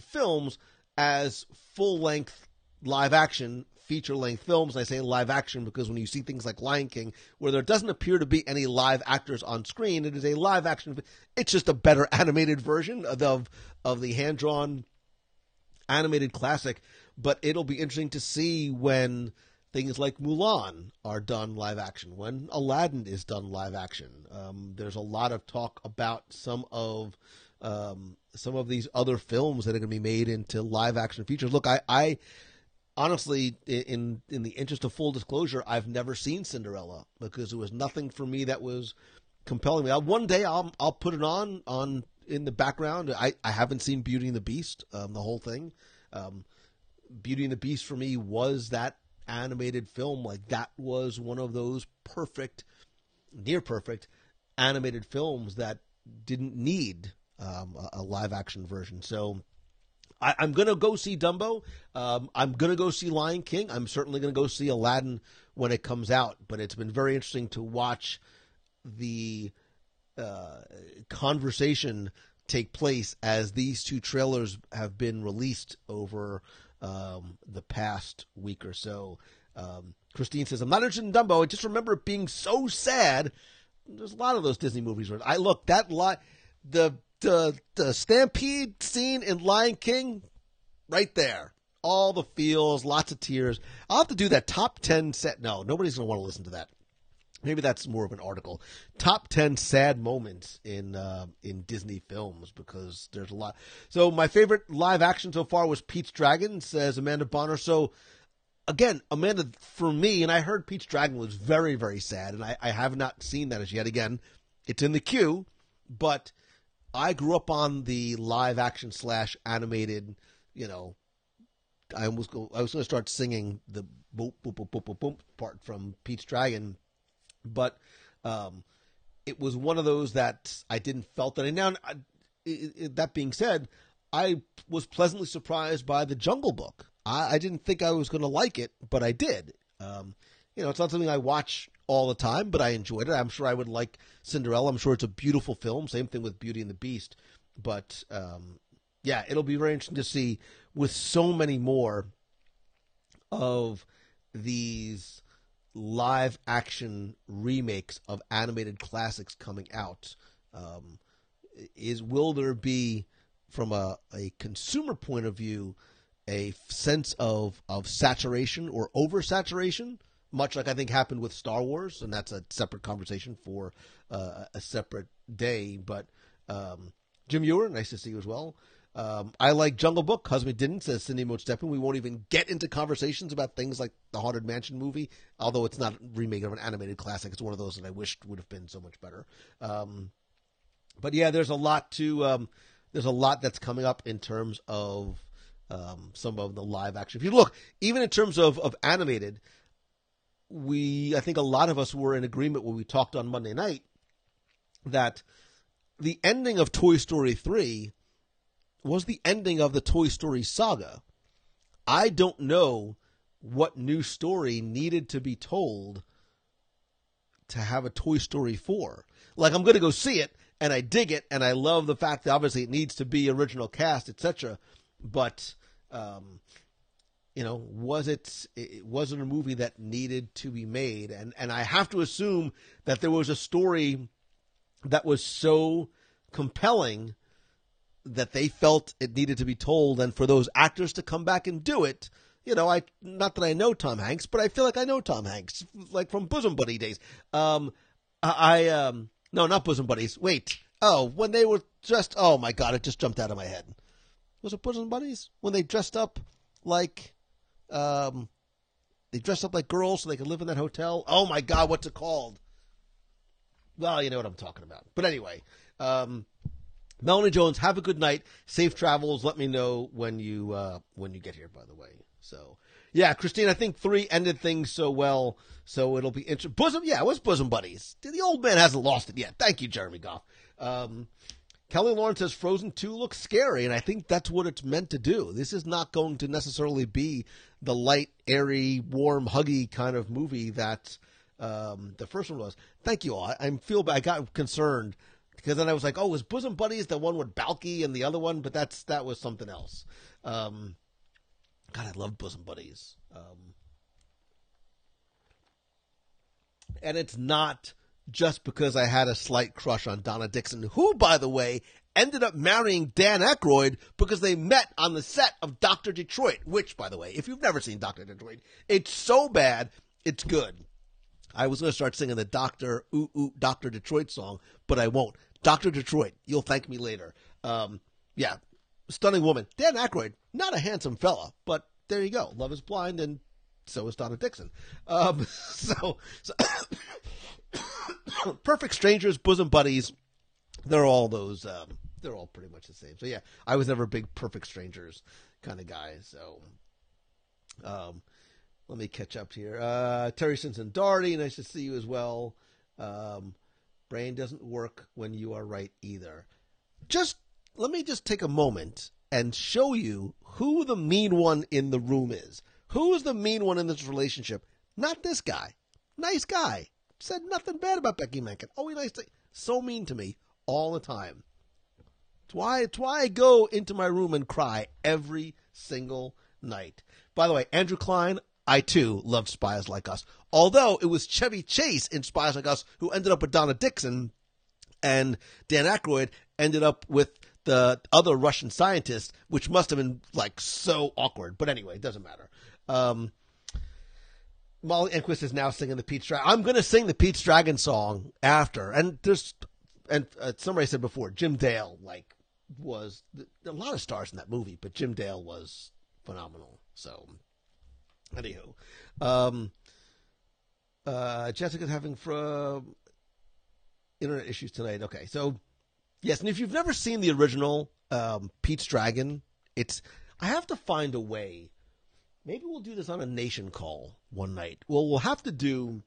films as full-length live-action feature-length films. And I say live-action because when you see things like Lion King, where there doesn't appear to be any live actors on screen, it is a live-action. It's just a better animated version of the hand-drawn animated classic. But it'll be interesting to see when things like Mulan are done live action, when Aladdin is done live action. There's a lot of talk about some of these other films that are going to be made into live action features. Look, I honestly, in the interest of full disclosure, I've never seen Cinderella because there was nothing for me that was compelling me. One day I'll put it on in the background. I haven't seen Beauty and the Beast, the whole thing. Beauty and the Beast for me was that animated film. Like, that was one of those perfect, near perfect animated films that didn't need a live action version. So I'm going to go see Dumbo. I'm going to go see Lion King. I'm certainly going to go see Aladdin when it comes out. But it's been very interesting to watch the conversation take place as these two trailers have been released over the past week or so. Christine says, I'm not interested in Dumbo. I just remember it being so sad. There's a lot of those Disney movies where the stampede scene in Lion King, right there. All the feels, lots of tears. I'll have to do that top 10 set. No, nobody's going to want to listen to that. Maybe that's more of an article. Top 10 sad moments in Disney films, because there's a lot. So my favorite live action so far was Pete's Dragon, says Amanda Bonner. So again, Amanda, for me, and I heard Pete's Dragon was very, very sad, and I have not seen that as yet. Again, it's in the queue, but I grew up on the live action / animated, I was going to start singing the boop, boop, boop, boop, boop, boop part from Pete's Dragon. But it was one of those that I didn't felt that. Now, that being said, I was pleasantly surprised by The Jungle Book. I didn't think I was going to like it, but I did. It's not something I watch all the time, but I enjoyed it. I'm sure I would like Cinderella. I'm sure it's a beautiful film. Same thing with Beauty and the Beast. But, it'll be very interesting to see with so many more of these live action remakes of animated classics coming out. Will there be, from a consumer point of view, a sense of saturation or oversaturation, much like I think happened with Star Wars, and that's a separate conversation for a separate day. But Jim Muir, nice to see you as well. I like Jungle Book. Husband didn't, says Cindy Mosteppen. We won't even get into conversations about things like the Haunted Mansion movie, although it's not a remake of an animated classic. It's one of those that I wished would have been so much better. But yeah, there's a lot that's coming up in terms of some of the live action. If you look, even in terms of animated, I think a lot of us were in agreement when we talked on Monday night that the ending of Toy Story 3 was the ending of the Toy Story saga. I don't know what new story needed to be told to have a Toy Story 4. Like, I'm going to go see it, and I dig it, and I love the fact that obviously it needs to be original cast, etc. But, was it a movie that needed to be made? And I have to assume that there was a story that was so compelling that they felt it needed to be told, and for those actors to come back and do it. Not that I know Tom Hanks, but I feel like I know Tom Hanks, like from Bosom Buddy days. No, not Bosom Buddies. Wait. Oh, when they were dressed. Oh my God, it just jumped out of my head. Was it Bosom Buddies? When they dressed up like, girls so they could live in that hotel. Oh my God, what's it called? Well, you know what I'm talking about. But anyway, Melanie Jones, have a good night. Safe travels. Let me know when you get here, by the way. So, yeah, Christine, I think 3 ended things so well, so it'll be interesting. It was Bosom Buddies. The old man hasn't lost it yet. Thank you, Jeremy Goff. Kelly Lawrence says Frozen 2 looks scary, and I think that's what it's meant to do. This is not going to necessarily be the light, airy, warm, huggy kind of movie that the first one was. Thank you all. I got concerned. Because then I was like, oh, was Bosom Buddies the one with Balky and the other one? But that was something else. God, I love Bosom Buddies. And it's not just because I had a slight crush on Donna Dixon, who, by the way, ended up marrying Dan Aykroyd because they met on the set of Dr. Detroit, which, by the way, if you've never seen Dr. Detroit, it's so bad, it's good. I was going to start singing the Dr. Detroit song, but I won't. Dr. Detroit, you'll thank me later. Stunning woman. Dan Aykroyd, not a handsome fella, but there you go. Love is blind, and so is Donna Dixon. So Perfect Strangers, Bosom Buddies, they're all those they're all pretty much the same. So yeah, I was never a big Perfect Strangers kind of guy. So, let me catch up here. Terry Simpson Doherty, nice to see you as well. Brain doesn't work when you are right either. Let me take a moment and show you who the mean one in the room is. Who is the mean one in this relationship? Not this guy. Nice guy. Said nothing bad about Becky Menken. Always nice to, so mean to me all the time. It's why I go into my room and cry every single night. By the way, Andrew Klein, I too loved Spies Like Us. Although it was Chevy Chase in Spies Like Us who ended up with Donna Dixon, and Dan Aykroyd ended up with the other Russian scientist, which must have been like so awkward. But anyway, it doesn't matter. Molly Enquist is now singing the Pete's Dragon. I'm going to sing the Pete's Dragon song after. And somebody said before, Jim Dale was a lot of stars in that movie, but Jim Dale was phenomenal. So, anywho, Jessica's having internet issues tonight. Okay, so yes, and if you've never seen the original Pete's Dragon, I have to find a way. Maybe we'll do this on a Nation call one night. Well, we'll have to do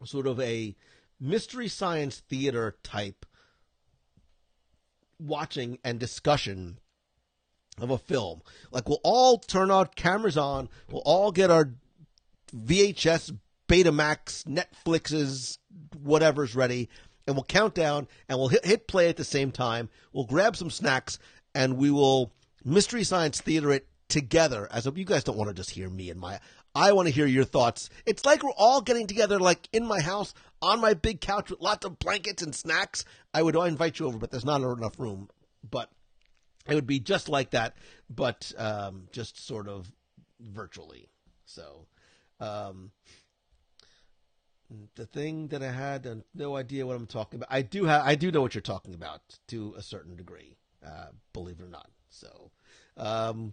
sort of a mystery science theater type watching and discussion of a film. Like, we'll all turn our cameras on. We'll all get our VHS, Betamax, Netflixes, whatever's ready, and we'll count down, and we'll hit play at the same time. We'll grab some snacks, and we will mystery science theater it together. You guys don't want to just hear me and I want to hear your thoughts. It's like we're all getting together, like in my house, on my big couch with lots of blankets and snacks. I would invite you over, but there's not enough room. But it would be just like that, but just sort of virtually. So, the thing that I had no idea what I'm talking about. I do know what you're talking about to a certain degree, believe it or not. So,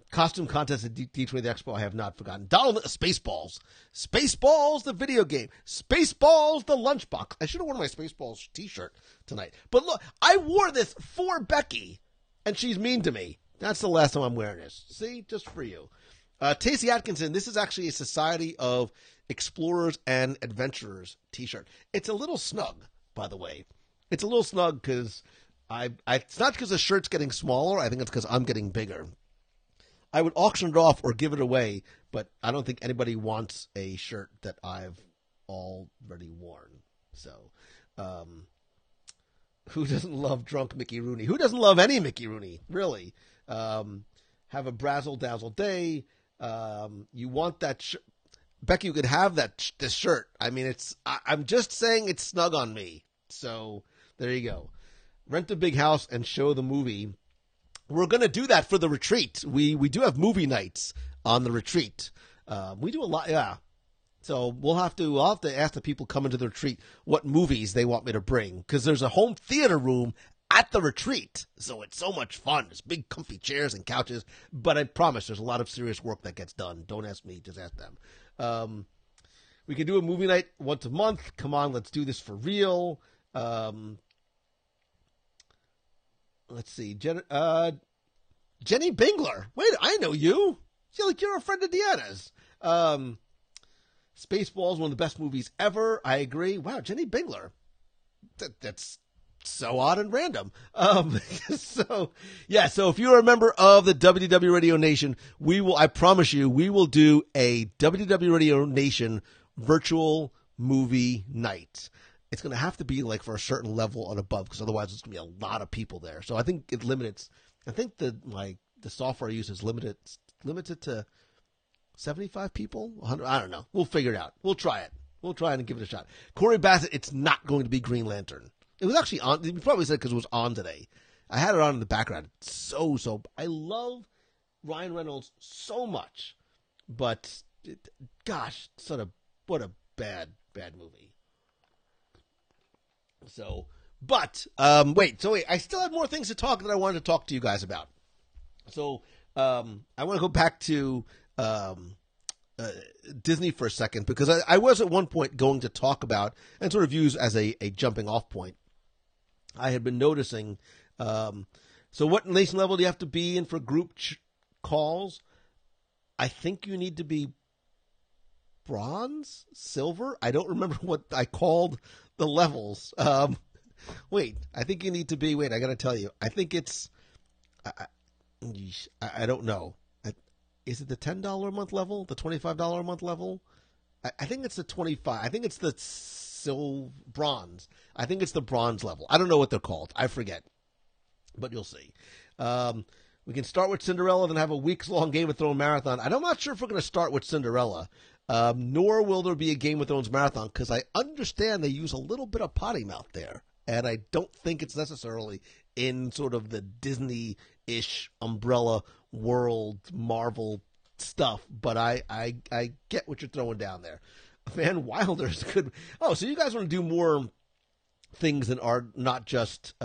costume contest at D23 Expo, I have not forgotten. Spaceballs, the video game. Spaceballs, the lunchbox. I should have worn my Spaceballs t-shirt tonight. But look, I wore this for Becky, and she's mean to me. That's the last time I'm wearing this. See, just for you. Tacey Atkinson, this is actually a Society of Explorers and Adventurers t-shirt. It's a little snug, by the way. It's a little snug because it's not because the shirt's getting smaller. I think it's because I'm getting bigger. I would auction it off or give it away, but I don't think anybody wants a shirt that I've already worn. So, who doesn't love drunk Mickey Rooney? Who doesn't love any Mickey Rooney, really? Have a brazzle dazzle day. You want that shirt. Becky, you could have this shirt. I mean, I'm just saying it's snug on me. So, there you go. Rent a big house and show the movie. We're going to do that for the retreat. We do have movie nights on the retreat. We do a lot, yeah. So I'll have to ask the people coming to the retreat what movies they want me to bring, because there's a home theater room at the retreat. So it's so much fun. There's big comfy chairs and couches, but I promise there's a lot of serious work that gets done. Don't ask me, just ask them. We can do a movie night once a month. Come on, let's do this for real. Let's see. Jenny Bingler. Wait, I know you. You're a friend of Deanna's. Spaceballs, one of the best movies ever. I agree. Wow, Jenny Bingler. That's so odd and random. So if you're a member of the WDW Radio Nation, I promise you, we will do a WDW Radio Nation virtual movie night. It's going to have to be like for a certain level and above, because otherwise there's going to be a lot of people there. So I think it limits. I think the software I use is limited to 75 people. 100. I don't know. We'll figure it out. We'll try it. We'll try it and give it a shot. Corey Bassett. It's not going to be Green Lantern. It was actually on. You probably said because it was on today. I had it on in the background. So. I love Ryan Reynolds so much, but gosh, what a bad movie. So, but, wait, I still have more things to talk that I wanted to talk to you guys about. So, I want to go back to, Disney for a second, because I was at one point going to talk about, and sort of use as a jumping off point. I had been noticing, So what nation level do you have to be in for group calls? I think you need to be bronze, silver. I don't remember what I called the levels. Wait, I think you need to be. Wait, I got to tell you. I think it's. I don't know. Is it the $10 a month level? The $25 a month level? I think it's the 25. I think it's the bronze. I think it's the bronze level. I don't know what they're called. I forget. But you'll see. We can start with Cinderella, then have a weeks-long Game of Thrones marathon. I'm not sure if we're going to start with Cinderella, nor will there be a Game of Thrones marathon, because I understand they use a little bit of potty mouth there, and I don't think it's necessarily in sort of the Disney-ish umbrella world Marvel stuff, but I get what you're throwing down there. Van Wilder's good. Oh, so you guys want to do more things that are not just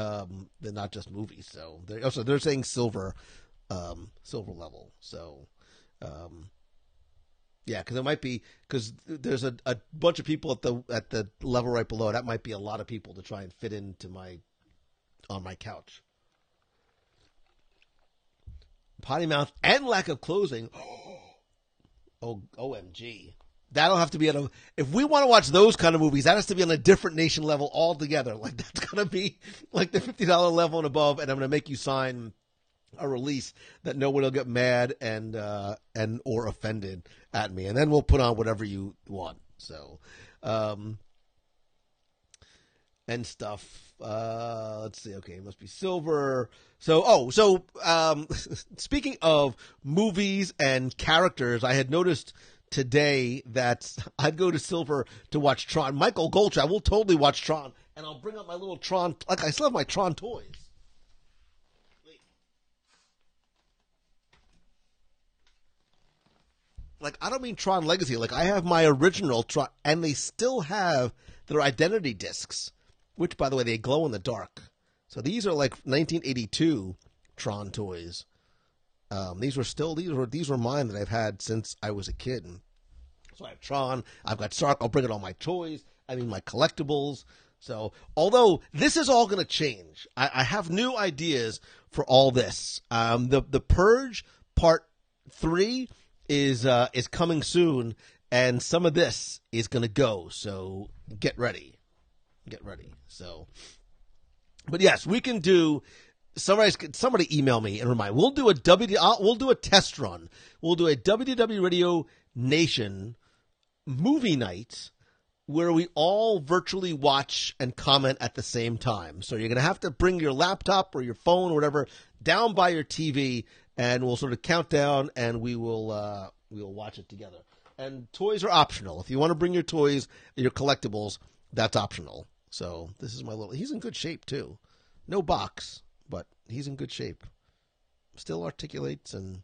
movies. So they're saying silver level. So yeah, because it might be because there's a bunch of people at the level right below. That might be a lot of people to try and fit into on my couch. Potty mouth and lack of closing. Oh, OMG. That'll have to be if we want to watch those kind of movies, that has to be on a different nation level altogether. Like that's going to be like the $50 level and above, and I'm going to make you sign a release that no one will get mad and or offended at me, and then we'll put on whatever you want. So, and stuff. Let's see. Okay, it must be silver. So speaking of movies and characters, I had noticed today that I'd go to silver to watch Tron. Michael Goldschmidt, I will totally watch Tron, and I'll bring up my little Tron. Like I still have my Tron toys. Like I don't mean Tron Legacy. Like I have my original Tron, and they still have their identity discs, which, by the way, they glow in the dark. So these are like 1982 Tron toys. These were mine that I've had since I was a kid. So I have Tron, I've got Sark, I'll bring in all my toys, my collectibles. So although this is all going to change, I have new ideas for all this. The Purge Part 3 is coming soon, and some of this is going to go. So get ready. So, but yes, we can do. Somebody email me and remind. We'll do a test run. We'll do a WDW Radio Nation movie night where we all virtually watch and comment at the same time. So you're going to have to bring your laptop or your phone or whatever down by your TV, and we'll sort of count down, and we'll watch it together. And toys are optional. If you want to bring your toys, your collectibles, that's optional. So this is my little. He's in good shape too. No box. But he's in good shape. Still articulates, and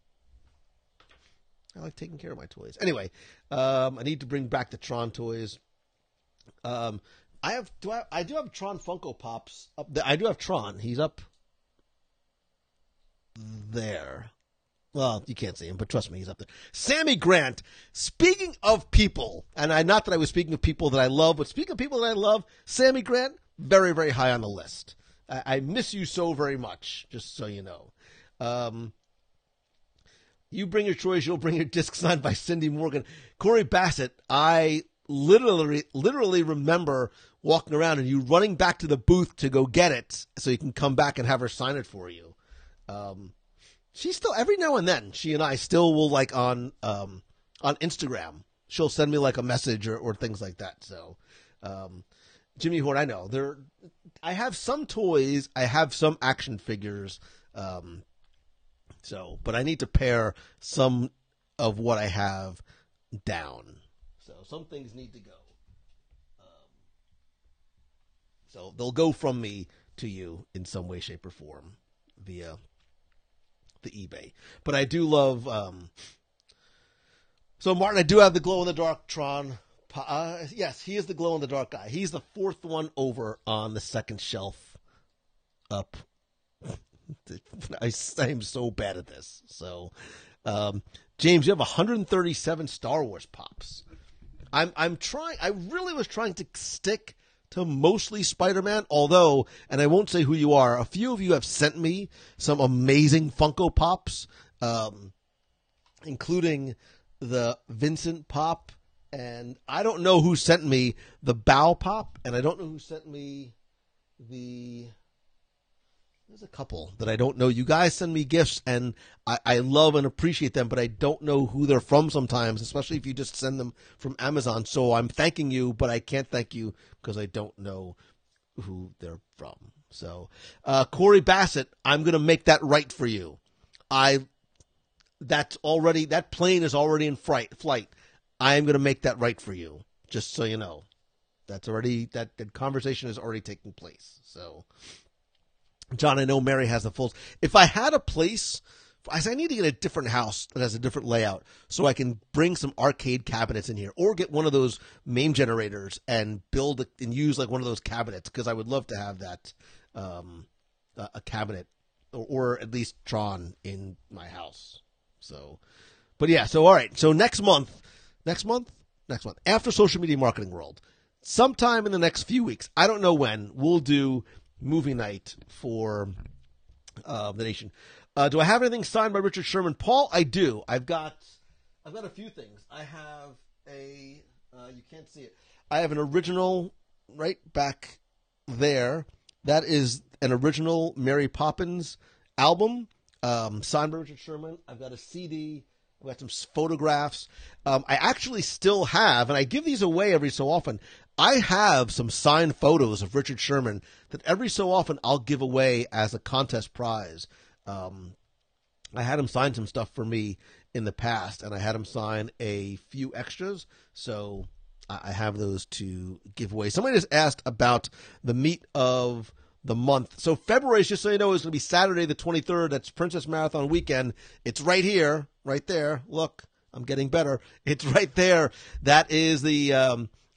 I like taking care of my toys. Anyway, I need to bring back the Tron toys. I do have Tron Funko Pops up there. I do have Tron. He's up there. Well, you can't see him, but trust me, he's up there. Sammy Grant. Speaking of people, and not that I was speaking of people that I love, but speaking of people that I love, Sammy Grant, very, very high on the list. I miss you so very much, just so you know. You bring your toys, you'll bring your disc signed by Cindy Morgan. Corey Bassett, I literally remember walking around and you running back to the booth to go get it so you can come back and have her sign it for you. She still, every now and then, she and I still will, like, on Instagram, she'll send me, like, a message or things like that. So, Jimmy Horn, I know. I have some toys. I have some action figures. But I need to pare some of what I have down. So some things need to go. So they'll go from me to you in some way, shape, or form via the eBay. But I do love. So Martin, I do have the glow in the dark Tron. Yes, he is the glow-in-the-dark guy. He's the fourth one over on the second shelf up. I am so bad at this. So, James, you have 137 Star Wars Pops. I'm trying. I really was trying to stick to mostly Spider-Man, although, and I won't say who you are, a few of you have sent me some amazing Funko Pops, including the Vincent Pop, and I don't know who sent me the Bow Pop, and I don't know who sent me there's a couple that I don't know. You guys send me gifts, and I love and appreciate them, but I don't know who they're from sometimes, especially if you just send them from Amazon. So I'm thanking you, but I can't thank you because I don't know who they're from. So, Corey Bassett, I'm going to make that right for you. That plane is already in flight. I am going to make that right for you, just so you know. That conversation is already taking place. So, John, I know Mary has the fulls. If I had a place, I need to get a different house that has a different layout so I can bring some arcade cabinets in here, or get one of those MAME generators and build and use like one of those cabinets, because I would love to have that a cabinet or at least Tron in my house. So, but yeah. So all right. So next month, after Social Media Marketing World, sometime in the next few weeks, I don't know when, we'll do movie night for the nation. Do I have anything signed by Richard Sherman? Paul, I do. I've got a few things. I have you can't see it. I have an original right back there. That is an original Mary Poppins album, signed by Richard Sherman. I've got a CD. I've got some photographs. I actually still have, and I give these away every so often, I have some signed photos of Richard Sherman that every so often I'll give away as a contest prize. I had him sign some stuff for me in the past, and I had him sign a few extras, so I have those to give away. Somebody just asked about the meet of the month. So February, just so you know, is going to be Saturday the 23rd. That's Princess Marathon weekend. It's right here, right there. Look, I'm getting better. It's right there. That is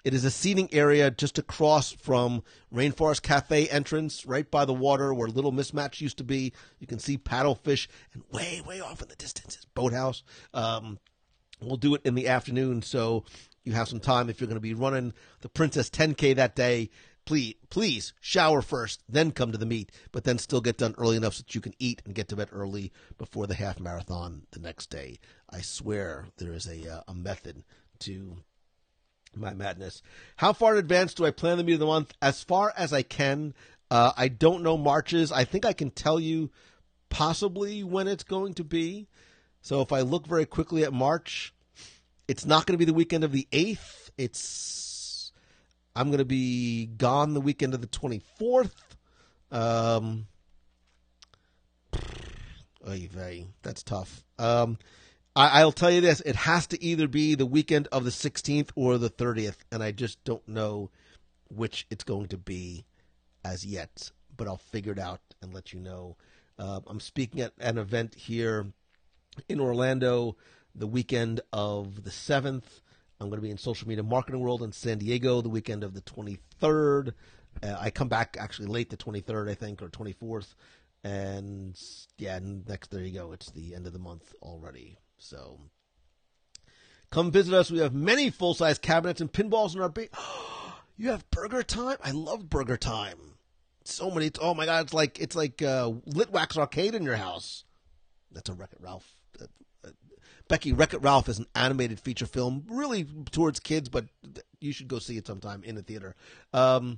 it is a seating area just across from Rainforest Cafe entrance, right by the water where Little Mismatch used to be. You can see paddlefish, and way, way off in the distance is Boathouse. We'll do it in the afternoon, so you have some time if you're going to be running the Princess 10K that day. Please shower first, then come to the meet, but then still get done early enough so that you can eat and get to bed early before the half marathon the next day. I swear there is a method to my madness. How far in advance do I plan the meet of the month? As far as I can. I don't know Marches. I think I can tell you possibly when it's going to be. So if I look very quickly at March, it's not going to be the weekend of the 8th. I'm going to be gone the weekend of the 24th. That's tough. I'll tell you this. It has to either be the weekend of the 16th or the 30th, and I just don't know which it's going to be as yet, but I'll figure it out and let you know. I'm speaking at an event here in Orlando the weekend of the 7th. I'm going to be in Social Media Marketing World in San Diego the weekend of the 23rd. I come back actually late the 23rd, I think, or 24th. And yeah, there you go. It's the end of the month already. So come visit us. We have many full-size cabinets and pinballs in our base. You have Burger Time? I love Burger Time. So many. Oh my God. It's like Litwax Arcade in your house. That's a Wreck-It Ralph. Becky, Wreck-It Ralph is an animated feature film, really towards kids, but you should go see it sometime in the theater. Are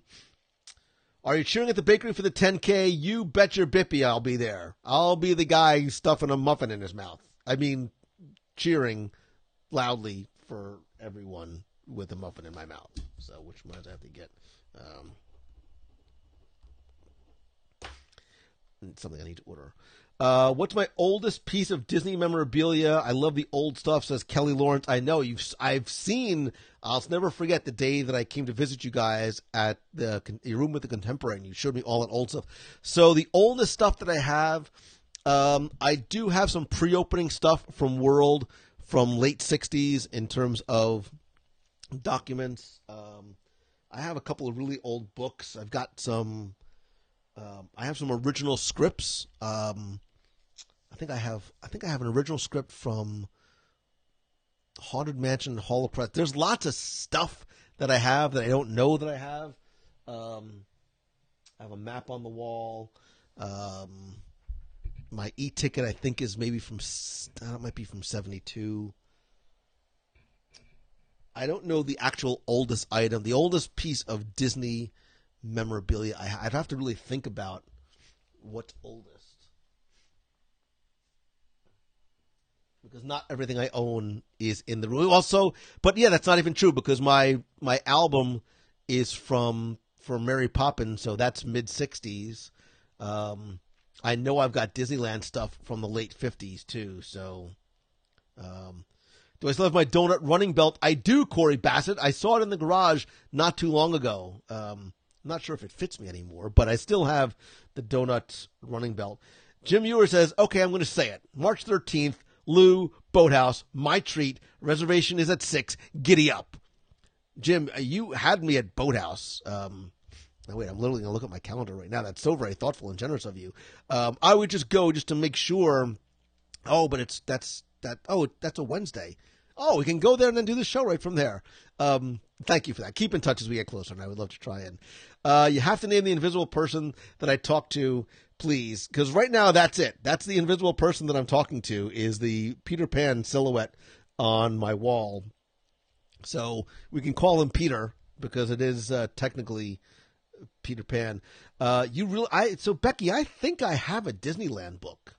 you cheering at the bakery for the 10K? You bet your bippy I'll be there. I'll be the guy stuffing a muffin in his mouth. I mean, cheering loudly for everyone with a muffin in my mouth. So, which ones I have to get? Something I need to order. What's my oldest piece of Disney memorabilia? I love the old stuff, says Kelly Lawrence. I know I've seen, I'll never forget the day that I came to visit you guys at your room with the Contemporary, and you showed me all that old stuff. So the oldest stuff that I have, I do have some pre-opening stuff from World from late 60s in terms of documents. I have a couple of really old books. I've got some, I have some original scripts. I think I have an original script from Haunted Mansion, Hall of Press. There's lots of stuff that I have that I don't know that I have. I have a map on the wall. My e-ticket, I think, is maybe from, it might be from 72. I don't know the actual oldest item. The oldest piece of Disney memorabilia. I'd have to really think about what's oldest. Because not everything I own is in the room. Also, but yeah, that's not even true because my album is from Mary Poppins, so that's mid-60s. I know I've got Disneyland stuff from the late 50s, too. So, do I still have my donut running belt? I do, Corey Bassett. I saw it in the garage not too long ago. I'm not sure if it fits me anymore, but I still have the donut running belt. Jim Muir says, okay, I'm going to say it. March 13th, Lou, Boathouse, my treat. Reservation is at 6. Giddy up. Jim, you had me at Boathouse. Now wait, I'm literally going to look at my calendar right now. That's so very thoughtful and generous of you. I would just go just to make sure. Oh, but that's a Wednesday. Oh, we can go there and then do the show right from there. Thank you for that. Keep in touch as we get closer, and I would love to try and. You have to name the invisible person that I talk to, please, because right now that's it. That's the invisible person that I'm talking to is the Peter Pan silhouette on my wall. So we can call him Peter because it is technically Peter Pan. So Becky, I think I have a Disneyland book.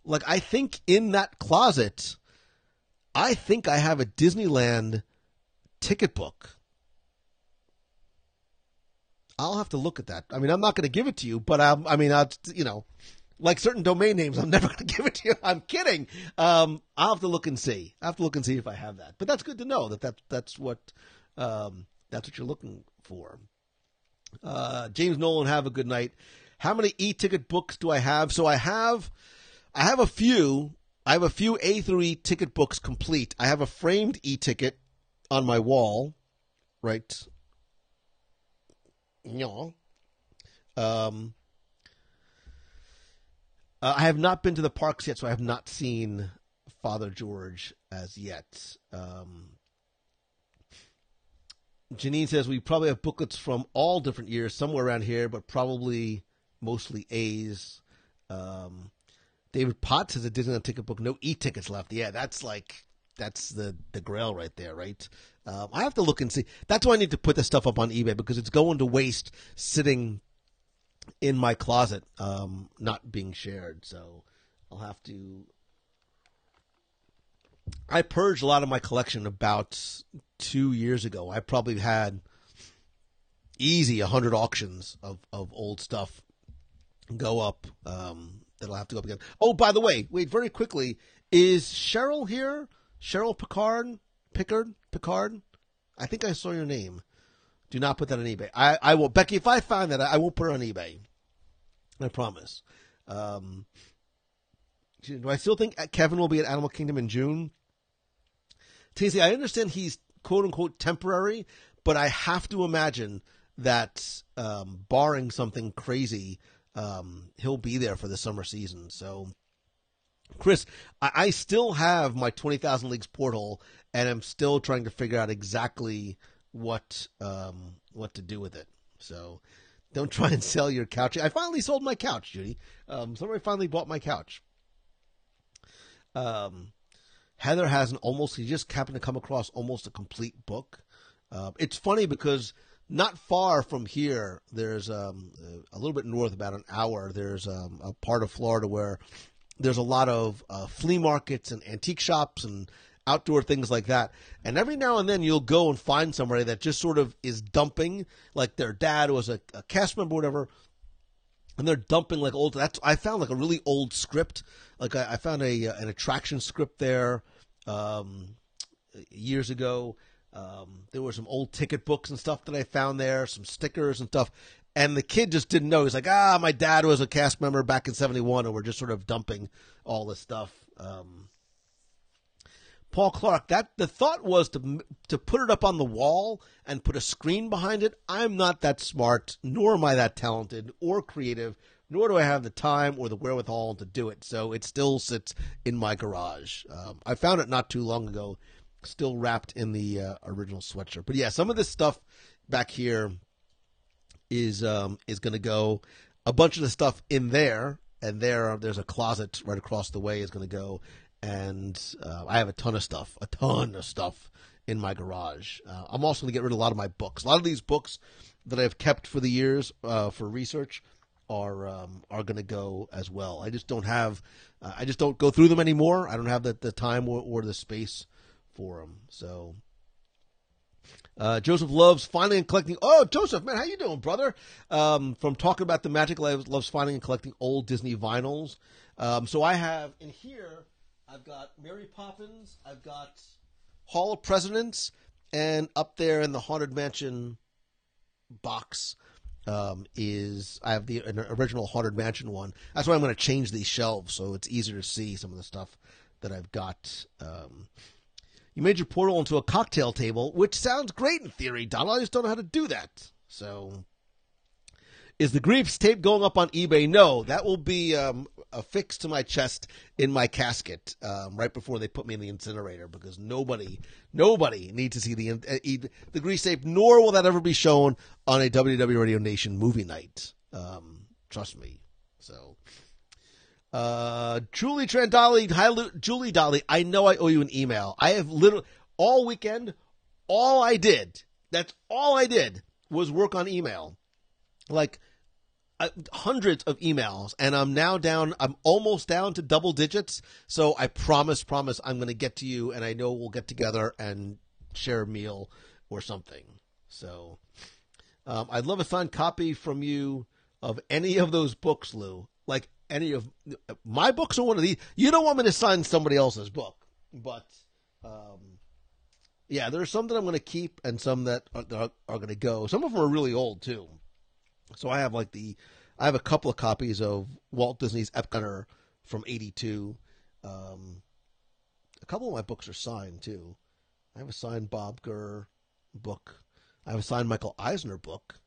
Like, I think in that closet, I think I have a Disneyland ticket book. I'll have to look at that. I mean, I'm not going to give it to you, but like certain domain names, I'm never going to give it to you. I'm kidding. I'll have to look and see. I have to look and see if I have that. But that's good to know that's what you're looking for. James Nolan, have a good night. How many e-ticket books do I have? So I have a few. I have a few A through E ticket books complete. I have a framed e-ticket on my wall, right? Yeah. I have not been to the parks yet, so I have not seen Father George as yet. Janine says we probably have booklets from all different years, somewhere around here, but probably mostly A's. David Potts has a Disneyland ticket book, no e-tickets left. Yeah, that's the grail right there, right? I have to look and see. That's why I need to put this stuff up on eBay because it's going to waste sitting in my closet, not being shared. So I'll have to. I purged a lot of my collection about 2 years ago. I probably had easy 100 auctions of old stuff go up. That'll have to go up again. Oh, by the way, wait, very quickly, is Cheryl here? Cheryl Picard? I think I saw your name. Do not put that on eBay. I will. Becky, if I find that, I won't put it on eBay. I promise. Do I still think Kevin will be at Animal Kingdom in June? Tasty, I understand he's quote-unquote temporary, but I have to imagine that barring something crazy, he'll be there for the summer season. So, Chris, I still have my 20,000 Leagues porthole, and I'm still trying to figure out exactly what to do with it. So, don't try and sell your couch. I finally sold my couch, Judy. Somebody finally bought my couch. Heather has he just happened to come across almost a complete book. It's funny because not far from here, there's a little bit north, about an hour, there's a part of Florida where there's a lot of flea markets and antique shops and outdoor things like that. And every now and then you'll go and find somebody that just sort of is dumping, like their dad was a cast member or whatever, and they're dumping like old. I found like a really old script. Like I found an attraction script there years ago. There were some old ticket books and stuff that I found there, some stickers and stuff. And the kid just didn't know. He's like, my dad was a cast member back in 71, and we're just sort of dumping all this stuff. Paul Clark, the thought was to put it up on the wall and put a screen behind it. I'm not that smart, nor am I that talented or creative, nor do I have the time or the wherewithal to do it. So it still sits in my garage. I found it not too long ago, still wrapped in the original sweatshirt. But yeah, some of this stuff back here is going to go. A bunch of the stuff in there, and there's a closet right across the way is going to go. And I have a ton of stuff in my garage. I'm also going to get rid of a lot of my books. A lot of these books that I've kept for the years for research are going to go as well. I just don't have, I just don't go through them anymore. I don't have the time or the space for them. So Joseph loves finding and collecting. Oh, Joseph, man, how you doing, brother? From talking about the magic, loves finding and collecting old Disney vinyls. So I have in here, I've got Mary Poppins, I've got Hall of Presidents, and up there in the Haunted Mansion box is I have an original Haunted Mansion one. That's why I'm going to change these shelves so it's easier to see some of the stuff that I've got. You made your portal into a cocktail table, which sounds great in theory, Donald. I just don't know how to do that. So, is the Griefs tape going up on eBay? No, that will be affixed to my chest in my casket right before they put me in the incinerator, because nobody needs to see the Griefs tape, nor will that ever be shown on a WDW Radio Nation movie night. Trust me. So. Julie Trandali, hi, Julie Dolly. I know I owe you an email. I have literally all weekend, that's all I did was work on email, like hundreds of emails, and I'm almost down to double digits. So I promise I'm going to get to you, and I know we'll get together and share a meal or something. So, I'd love a signed copy from you of any of those books, Lou. Like, any of my books or one of these. You don't want me to sign somebody else's book, but yeah, there's some that I'm going to keep and some that are going to go. Some of them are really old too. So I have I have a couple of copies of Walt Disney's Epcot from '82. A couple of my books are signed too. I have a signed Bob Gurr book. I have a signed Michael Eisner book.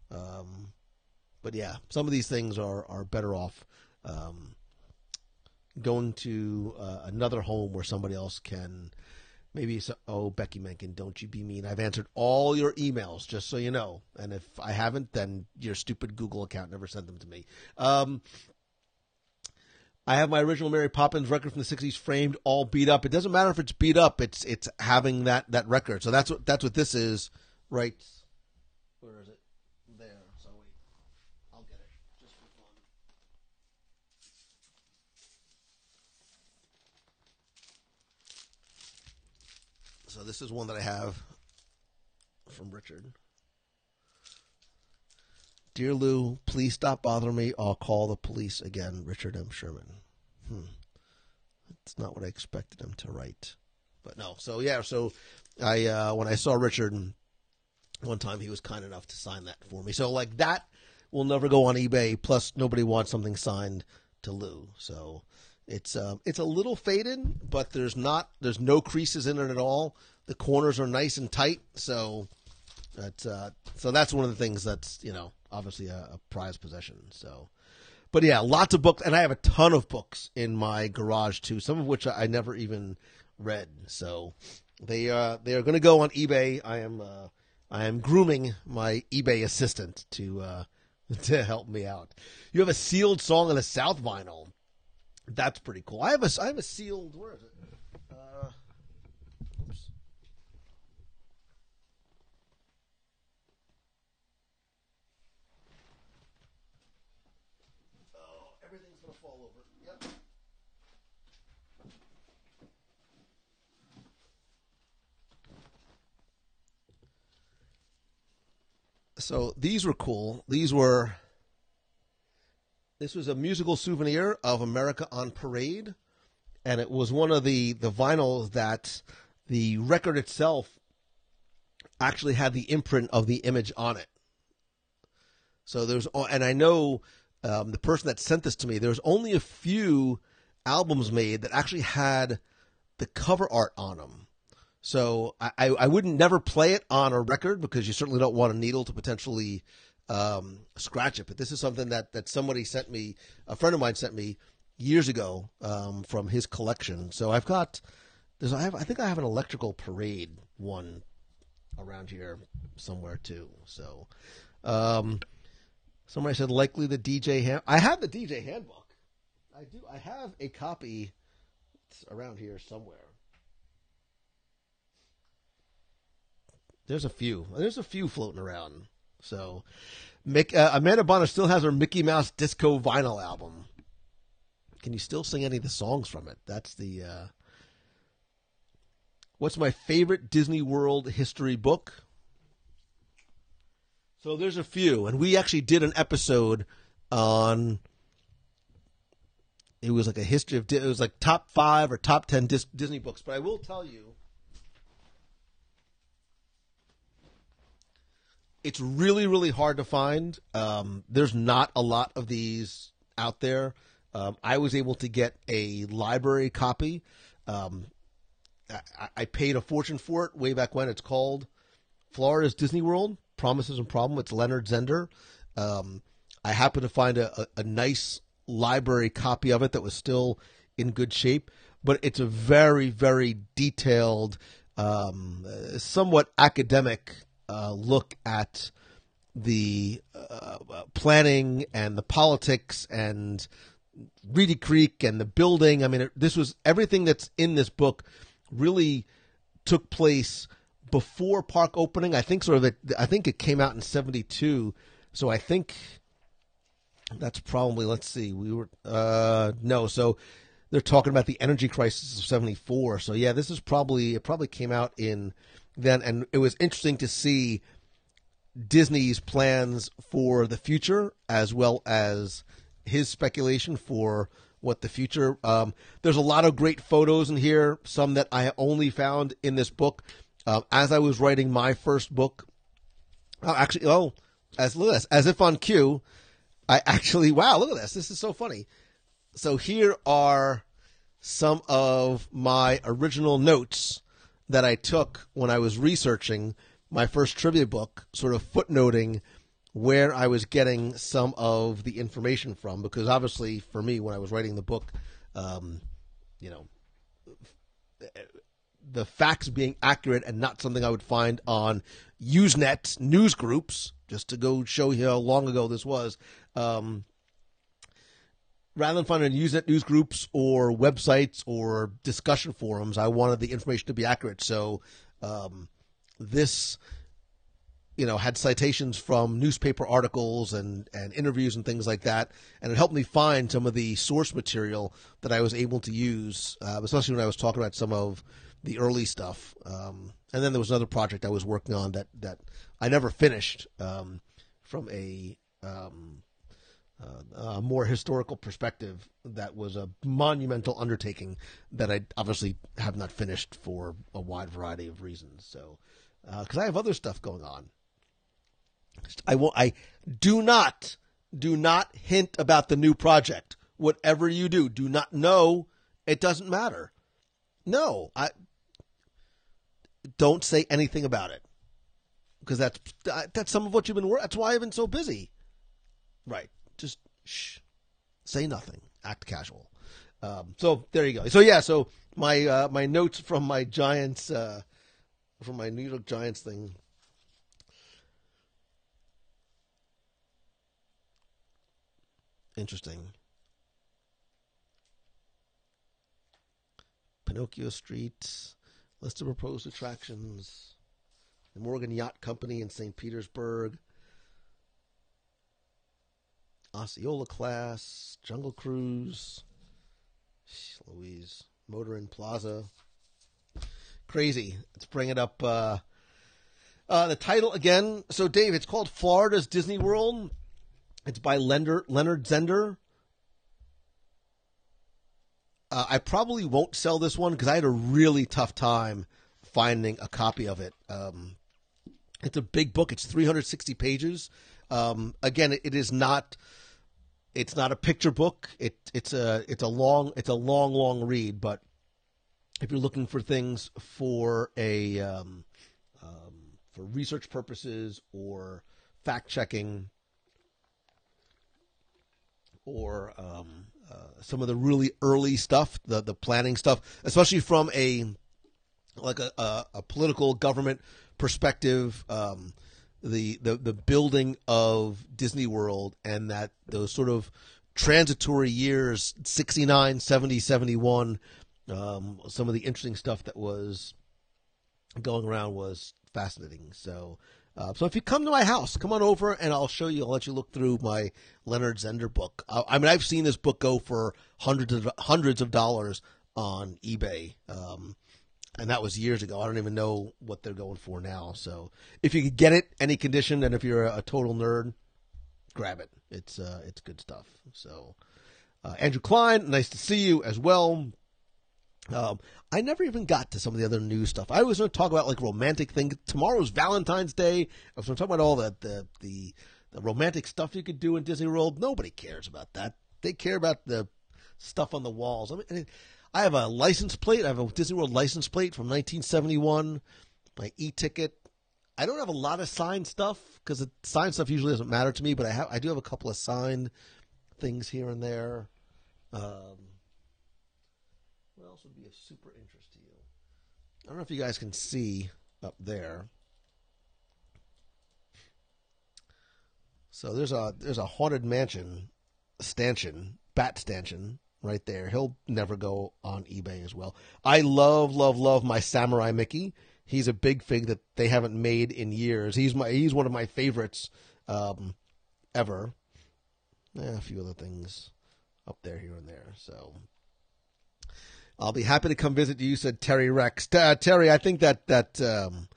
But yeah, some of these things are better off going to another home where somebody else can maybe. Oh, Becky Mencken, don't you be mean. I've answered all your emails, just so you know. And if I haven't, then your stupid Google account never sent them to me. I have my original Mary Poppins record from the 60s framed, all beat up. It doesn't matter if it's beat up. It's having that record. So that's what this is, right? Where is it? There. So wait. I'll get it just for fun. So this is one that I have from Richard. Dear Lou, please stop bothering me. I'll call the police again. Richard M. Sherman. That's not what I expected him to write. But no. So yeah, so I when I saw Richard one time, he was kind enough to sign that for me. So like that will never go on eBay. Plus nobody wants something signed to Lou. So it's a little faded, but there's no creases in it at all. The corners are nice and tight. So that's one of the things that's, obviously a prized possession. So, but yeah, lots of books, and I have a ton of books in my garage too. Some of which I never even read. So they are going to go on eBay. I am grooming my eBay assistant to help me out. You have a sealed Song of the South vinyl. That's pretty cool. I have a sealed. Where is it? Oops. Oh, everything's gonna fall over. Yep. So these were cool. This was a musical souvenir of America on Parade, and it was one of the vinyls that the record itself actually had the imprint of the image on it. So and I know the person that sent this to me, there's only a few albums made that actually had the cover art on them. So I wouldn't never play it on a record because you certainly don't want a needle to potentially scratch it. But this is something that somebody sent me, a friend of mine sent me years ago from his collection. So I think I have an Electrical Parade one around here somewhere too. So Somebody said likely the DJ I have the DJ handbook. I do. I have a copy around here somewhere. There's a few. There's a few floating around. So, Amanda Bonner still has her Mickey Mouse Disco vinyl album. Can you still sing any of the songs from it? That's the. What's my favorite Disney World history book? So there's a few, and we actually did an episode on. It was like a history of. It was like top 5 or top 10 Disney books, but I will tell you. It's really, really hard to find. There's not a lot of these out there. I was able to get a library copy. I paid a fortune for it way back when. It's called Florida's Disney World, Promises and Problem. It's Leonard Zender. I happened to find a nice library copy of it that was still in good shape. But it's a very, very detailed, somewhat academic look at the planning and the politics and Reedy Creek and the building. I mean, this was everything that's in this book really took place before park opening. I think I think it came out in 72. So I think that's probably, let's see, so they're talking about the energy crisis of 74. So yeah, it probably came out in then, and it was interesting to see Disney's plans for the future as well as his speculation for what the future. There's a lot of great photos in here, some that I only found in this book. As I was writing my first book, as if on cue, look at this. This is so funny. So here are some of my original notes that I took when I was researching my first trivia book, sort of footnoting where I was getting some of the information from, because obviously for me, when I was writing the book, the facts being accurate and not something I would find on Usenet news groups, just to go show you how long ago this was, rather than finding Usenet news groups or websites or discussion forums, I wanted the information to be accurate. So this, had citations from newspaper articles and interviews and things like that, and it helped me find some of the source material that I was able to use, especially when I was talking about some of the early stuff. And then there was another project I was working on that I never finished, from a more historical perspective. That was a monumental undertaking that I obviously have not finished for a wide variety of reasons. So, because I have other stuff going on. I do not hint about the new project. Whatever you do not know. It doesn't matter. No, I don't say anything about it, because that's some of what you've been. That's why I've been so busy. Right. Just shh. Say nothing. Act casual. So there you go. So yeah. So my notes from my Giants, from my New York Giants thing. Interesting. Pinocchio Street, list of proposed attractions, the Morgan Yacht Company in St. Petersburg, Osceola Class, Jungle Cruise, Louise, Motor Inn Plaza. Crazy. Let's bring it up. The title again. So, Dave, it's called Florida's Disney World. It's by Leonard Zender. I probably won't sell this one because I had a really tough time finding a copy of it. It's a big book. It's 360 pages. Again, it's not a picture book. It's a long read. But if you're looking for things for for research purposes or fact checking, or some of the really early stuff, the planning stuff, especially from a political government perspective, the building of Disney World, and that those sort of transitory years, 69, 70, 71, some of the interesting stuff that was going around was fascinating. So if you come to my house, come on over and I'll show you. I'll let you look through my Leonard Zender book. I mean, I've seen this book go for hundreds of dollars on eBay. And that was years ago. I don't even know what they're going for now. So if you could get it, any condition, and if you're a total nerd, grab it. It's good stuff. So Andrew Klein, nice to see you as well. I never even got to some of the other news stuff. I was going to talk about like romantic things. Tomorrow's Valentine's Day. I was going to talk about all the romantic stuff you could do in Disney World. Nobody cares about that. They care about the stuff on the walls. I mean, I have a license plate. I have a Disney World license plate from 1971. My e-ticket. I don't have a lot of signed stuff because the signed stuff usually doesn't matter to me. But I do have a couple of signed things here and there. What else would be of super interest to you? I don't know if you guys can see up there. So there's a haunted mansion stanchion, bat stanchion right there. He'll never go on eBay as well. I love my Samurai Mickey. He's a big fig that they haven't made in years. He's one of my favorites ever. A few other things up there here and there. So I'll be happy to come visit you, said Terry Rex. Terry, I think that the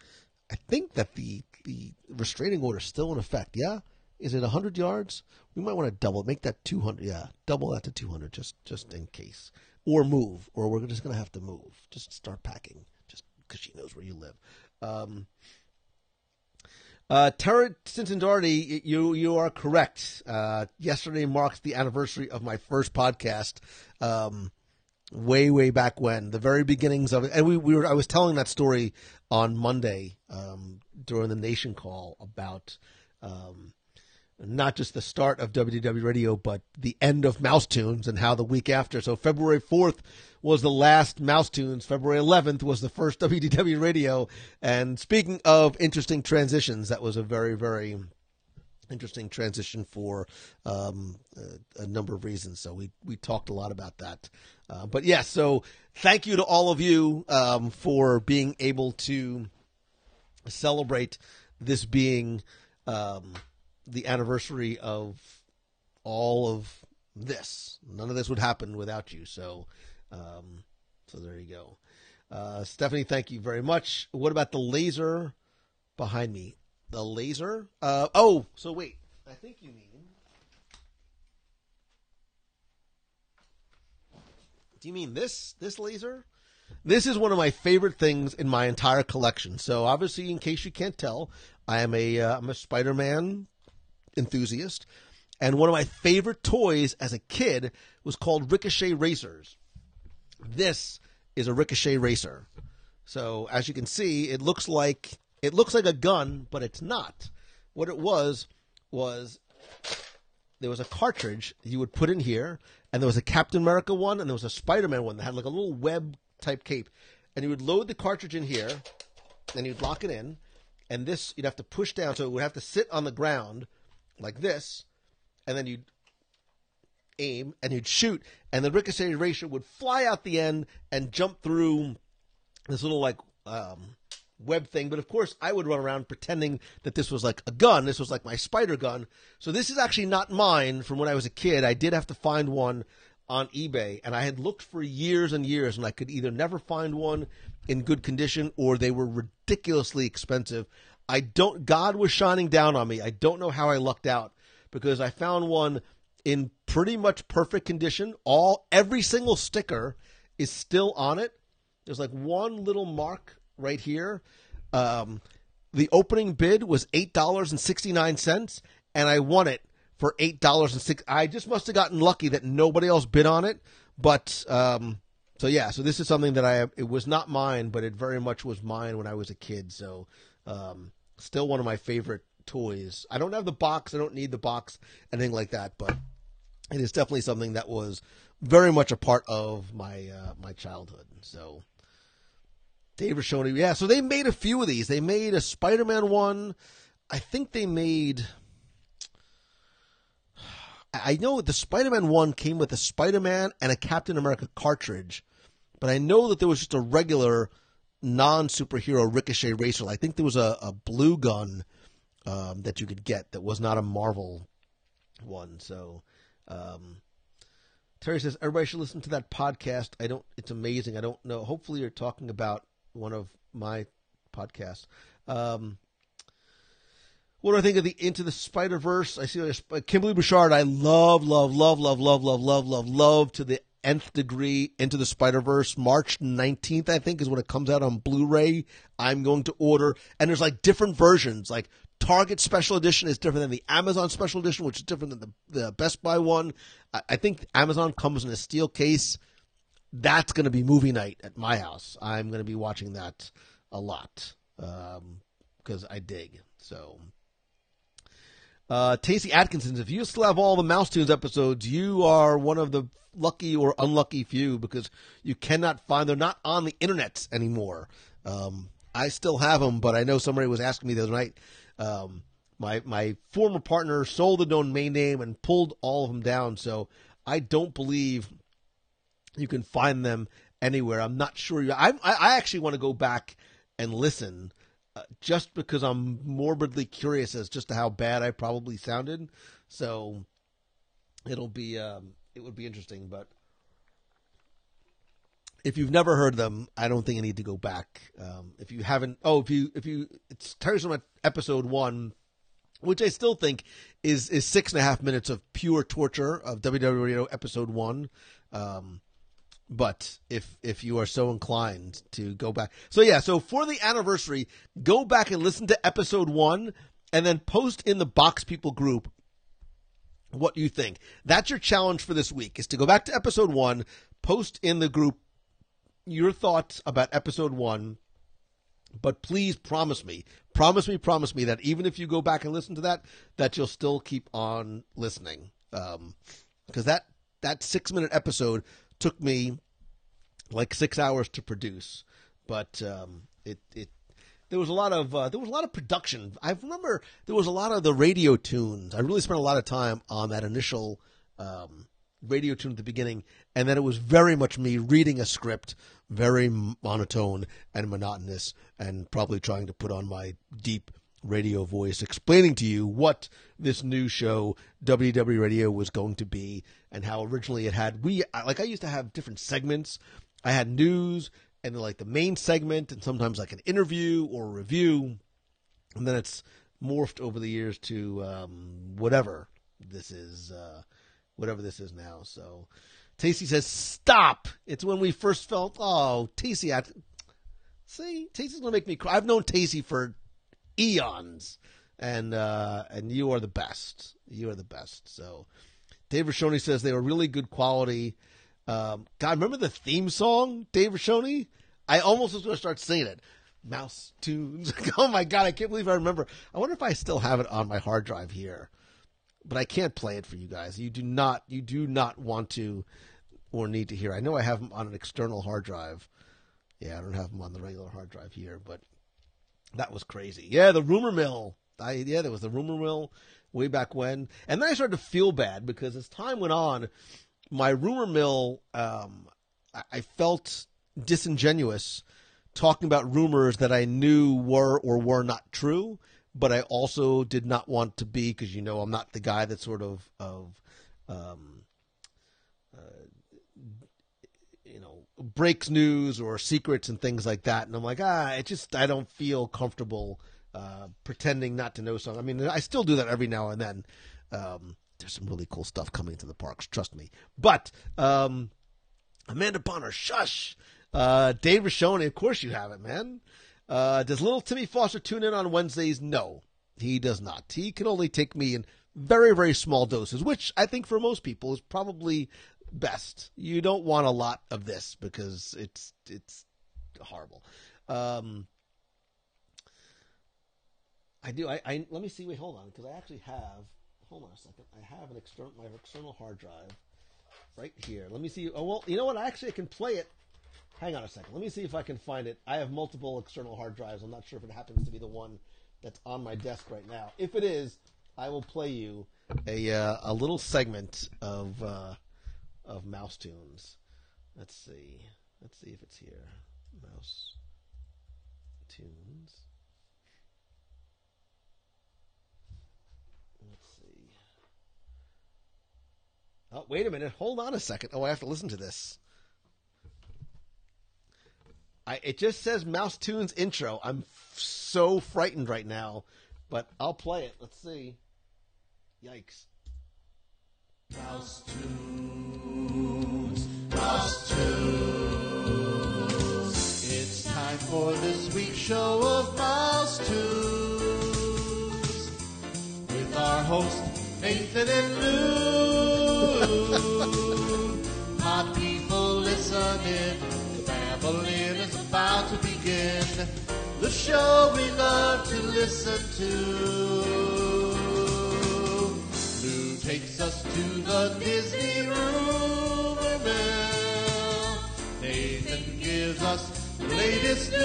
restraining order is still in effect. Yeah, is it 100 yards? We might want to double it, make that 200. Yeah, double that to 200, just in case, or move, or we're just gonna have to move. Just start packing, just because she knows where you live. Terry Cincinnati, you are correct. Yesterday marks the anniversary of my first podcast. Way back when, the very beginnings of it, and I was telling that story on Monday during the Nation call about not just the start of WDW Radio, but the end of Mouse Tunes and how the week after. So February 4th was the last Mouse Tunes. February 11th was the first WDW Radio. And speaking of interesting transitions, that was a very, very interesting transition for a number of reasons. So we talked a lot about that. But yeah, so thank you to all of you for being able to celebrate this being the anniversary of all of this. None of this would happen without you. So there you go. Stephanie, thank you very much. What about the laser behind me? The laser? So wait. I think you mean... Do you mean this laser? This is one of my favorite things in my entire collection. So obviously, in case you can't tell, I'm a Spider-Man enthusiast. And one of my favorite toys as a kid was called Ricochet Racers. This is a Ricochet Racer. So as you can see, it looks like a gun, but it's not. What it was there was a cartridge you would put in here, and there was a Captain America one, and there was a Spider-Man one that had like a little web-type cape. And you would load the cartridge in here, and you'd lock it in, and this you'd have to push down, so it would have to sit on the ground like this, and then you'd aim, and you'd shoot, and the Ricochet Racer would fly out the end and jump through this little like web thing. But of course I would run around pretending that this was like a gun. This was like my spider gun. So this is actually not mine from when I was a kid. I did have to find one on eBay, and I had looked for years and years, and I could either never find one in good condition or they were ridiculously expensive. God was shining down on me. I don't know how I lucked out, because I found one in pretty much perfect condition. Every single sticker is still on it. There's like one little mark right here. The opening bid was $8.69, and I won it for $8.06. I just must have gotten lucky that nobody else bid on it. But so this is something that it was not mine, but it very much was mine when I was a kid. So still one of my favorite toys. I don't have the box. I don't need the box, anything like that. But it is definitely something that was very much a part of my childhood. So Dave Rashoni, yeah. So they made a few of these. They made a Spider-Man one. I think they made. I know the Spider-Man 1 came with a Spider-Man and a Captain America cartridge, but I know that there was just a regular non-superhero Ricochet racer. I think there was a blue gun that you could get that was not a Marvel one. So Terry says, everybody should listen to that podcast. It's amazing. I don't know. Hopefully you're talking about one of my podcasts. What do I think of the Into the Spider-Verse? I see Kimberly Bouchard. I love to the nth degree Into the Spider-Verse. March 19th, I think, is when it comes out on Blu-ray. I'm going to order. And there's like different versions. Like Target Special Edition is different than the Amazon Special Edition, which is different than the Best Buy one. I think Amazon comes in a steel case. That's going to be movie night at my house. I'm going to be watching that a lot because I dig. So... Tacey Atkinson, if you still have all the Mouse Tunes episodes, you are one of the lucky or unlucky few because you cannot find them. They're not on the internet anymore. I still have them, but I know somebody was asking me the other night. My former partner sold the domain name and pulled all of them down, so I don't believe you can find them anywhere. I'm not sure. I actually want to go back and listen. Just because I'm morbidly curious as just to how bad I probably sounded, so it would be interesting. But if you've never heard them, I don't think I need to go back. If you haven't, it's Terry's on episode 1, which I still think is 6.5 minutes of pure torture of WDW Radio episode 1. But if you are so inclined to go back. So for the anniversary, go back and listen to episode 1 and then post in the Box People group what you think. That's your challenge for this week, is to go back to episode 1, post in the group your thoughts about episode 1, but please promise me that even if you go back and listen to that you'll still keep on listening. Because that 6-minute episode took me like 6 hours to produce, but there was a lot of production. I remember there was a lot of the radio tunes. I really spent a lot of time on that initial radio tune at the beginning, and then it was very much me reading a script, very monotone and monotonous, and probably trying to put on my deep radio voice, explaining to you what this new show WDW Radio was going to be, and how originally it had I used to have different segments. I had news and like the main segment, and sometimes like an interview or a review, and then it's morphed over the years to whatever this is now. So Tacey says, "Stop! It's when we first felt." Oh, Tacey, see, Tacey's gonna make me cry. I've known Tacey for eons, and you are the best. You are the best. So Dave Rashoni says they were really good quality. God, remember the theme song, Dave Rashoni? I almost was going to start singing it. Mouse Tunes. Oh my God, I can't believe I remember. I wonder if I still have it on my hard drive here, but I can't play it for you guys. You do not want to or need to hear. I know I have them on an external hard drive. Yeah, I don't have them on the regular hard drive here, but that was crazy. Yeah, the rumor mill. There was the rumor mill way back when. And then I started to feel bad because as time went on, my rumor mill, I felt disingenuous talking about rumors that I knew were or were not true, but I also did not want to be, because I'm not the guy that sort of breaks news or secrets and things like that. And I'm like, I don't feel comfortable pretending not to know something. I mean, I still do that every now and then. There's some really cool stuff coming to the parks, trust me. But Amanda Bonner, shush. Dave Rashoni, of course you have it, man. Does little Timmy Foster tune in on Wednesdays? No, he does not. He can only take me in very, very small doses, which I think for most people is probably best. You don't want a lot of this because it's horrible. I let me see. Wait, hold on, because I actually have. Hold on a second. I have my external hard drive right here. Let me see. Oh, well, you know what? Actually, I can play it. Hang on a second. Let me see if I can find it. I have multiple external hard drives. I'm not sure if it happens to be the one that's on my desk right now. If it is, I will play you a little segment of Mouse Tunes. Let's see if it's here. Mouse Tunes. Let's see. Oh, wait a minute. Hold on a second. Oh, I have to listen to this. It just says Mouse Tunes intro. I'm so frightened right now, but I'll play it. Let's see. Yikes. Mouse Tunes, Mouse Tunes. It's time for this week's show of Mouse Tunes with our host Nathan and Lou. Hot people listening, Babylon is about to begin. The show we love to listen to. Lou takes us to the Disney rumor mill. Nathan gives us the latest news.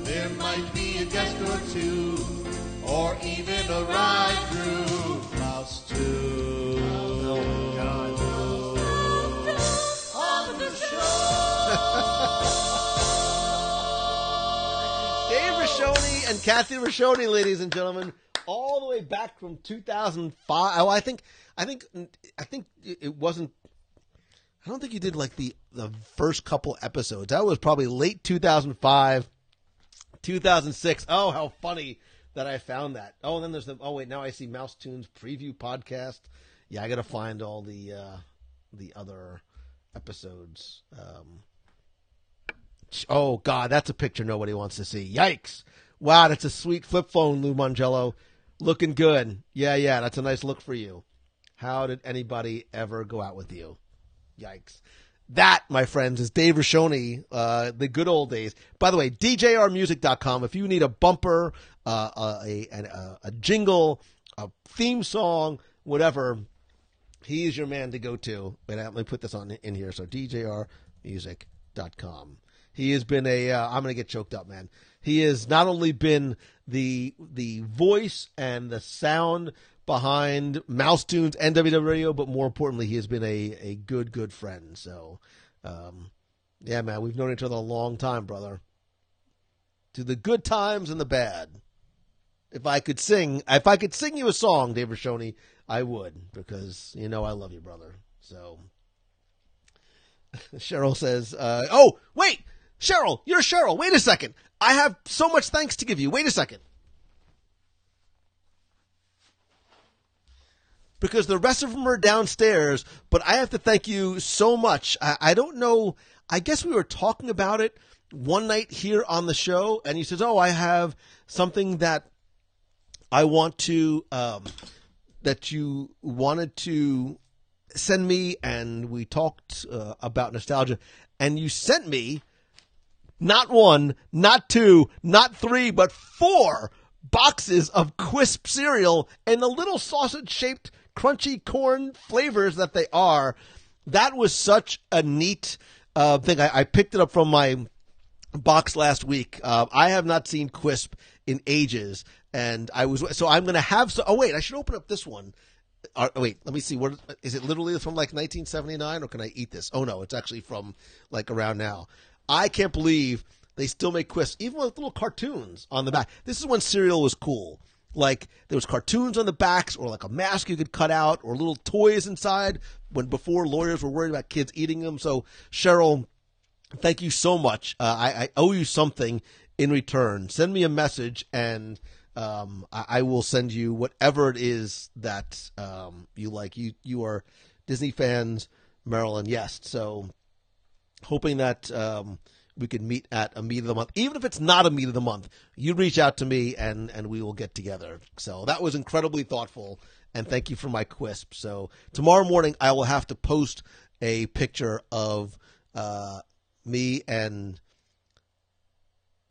There might be a guest or two, or even a ride through Mouse 2. Oh, God. On the show! Dave Rashoni and Kathy Rashoni, ladies and gentlemen, all the way back from 2005. Oh, I think it wasn't. I don't think you did like the first couple episodes. That was probably late 2005, 2006. Oh, how funny that I found that. Oh, and then there's the. Oh wait, now I see Mouse Tunes preview podcast. Yeah, I got to find all the other episodes. Oh God, that's a picture nobody wants to see. Yikes! Wow, that's a sweet flip phone, Lou Mongello. Looking good. Yeah, that's a nice look for you. How did anybody ever go out with you? Yikes. That, my friends, is Dave Rashoni, the good old days. By the way, DJRmusic.com. If you need a bumper, a jingle, a theme song, whatever, he is your man to go to. Wait, let me put this in here. So DJRmusic.com. He has been I'm going to get choked up, man. He has not only been the voice and the sound behind Mouse Tunes and WDW Radio, but more importantly, he has been a good friend. So, yeah, man, we've known each other a long time, brother. To the good times and the bad. If I could sing you a song, Dave Rashoni, I would, because I love you, brother. So, Cheryl says, oh, wait, Cheryl, you're Cheryl. Wait a second. I have so much thanks to give you. Wait a second. Because the rest of them are downstairs, but I have to thank you so much. I don't know. I guess we were talking about it one night here on the show, and he says, oh, I have something that I want to, that you wanted to send me, and we talked about nostalgia, and you sent me not one, not two, not three, but 4 boxes of Quisp cereal and the little sausage-shaped crunchy corn flavors that they are. That was such a neat thing. I picked it up from my box last week. I have not seen Quisp in ages, and I'm going to have some. Oh, wait, I should open up this one. Wait, let me see. What is it? Literally from like 1979, or can I eat this? Oh no, it's actually from like around now. I can't believe they still make Quisp, even with little cartoons on the back. This is when cereal was cool. Like there was cartoons on the backs, or like a mask you could cut out, or little toys inside. Before lawyers were worried about kids eating them. So Cheryl, thank you so much. I owe you something in return. Send me a message, and I will send you whatever it is that you like. You are Disney fans, Maryland. Yes. So hoping that we could meet at a meet of the month. Even if it's not a meet of the month, you reach out to me and we will get together. So that was incredibly thoughtful, and thank you for my Quisp. So tomorrow morning I will have to post a picture of me and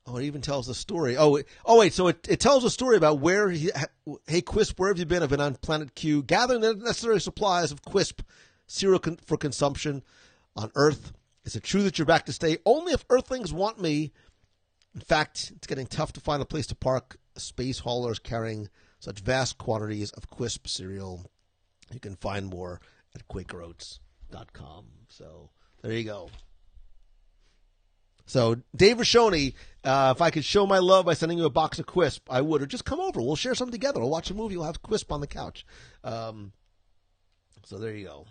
it even tells the story. Oh wait, so it tells a story about where hey Quisp, where have you been? I've been on Planet Q, gathering the necessary supplies of Quisp cereal for consumption on Earth. Is it true that you're back to stay? Only if Earthlings want me. In fact, it's getting tough to find a place to park space haulers carrying such vast quantities of Quisp cereal. You can find more at QuakerOats.com. So there you go. So Dave Rashoni, if I could show my love by sending you a box of Quisp, I would. Or just come over. We'll share something together. We'll watch a movie. We'll have Quisp on the couch. So there you go.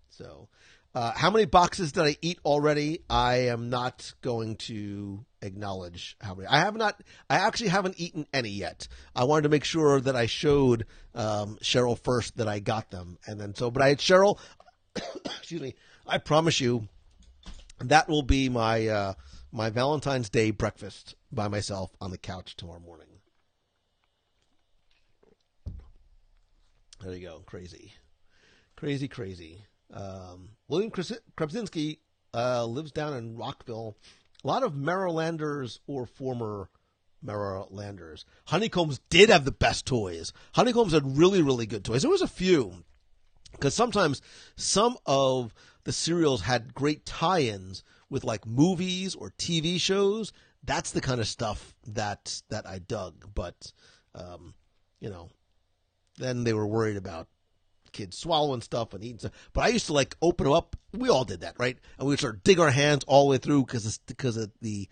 So how many boxes did I eat already? I am not going to acknowledge how many. I actually haven't eaten any yet. I wanted to make sure that I showed Cheryl first that I got them. And then but I had Cheryl, excuse me, I promise you that will be my my Valentine's Day breakfast by myself on the couch tomorrow morning. There you go. Crazy. William Krebsinski lives down in Rockville. A lot of Marylanders or former Marylanders. Honeycombs did have the best toys. Honeycombs had really, really good toys. There was a few. Because sometimes some of the cereals had great tie-ins with like movies or TV shows. That's the kind of stuff that I dug. But, then they were worried about kids swallowing stuff and eating stuff. But I used to like open them up. We all did that, right? And we would sort of dig our hands all the way through because the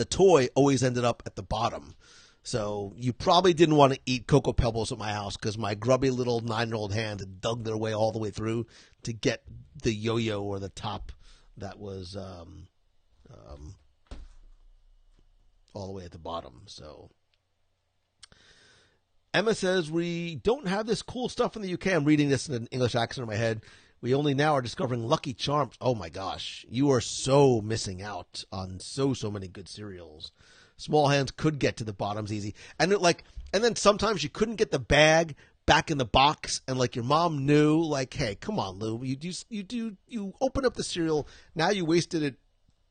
toy always ended up at the bottom. So you probably didn't want to eat Cocoa Pebbles at my house because my grubby little 9-year-old hands had dug their way all the way through to get the yo-yo or the top that was all the way at the bottom. So Emma says, we don't have this cool stuff in the UK. I'm reading this in an English accent in my head. We only now are discovering Lucky Charms. Oh my gosh. You are so missing out on so many good cereals. Small hands could get to the bottoms easy. And then sometimes you couldn't get the bag back in the box and like your mom knew like, hey, come on, Lou, you open up the cereal. Now you wasted it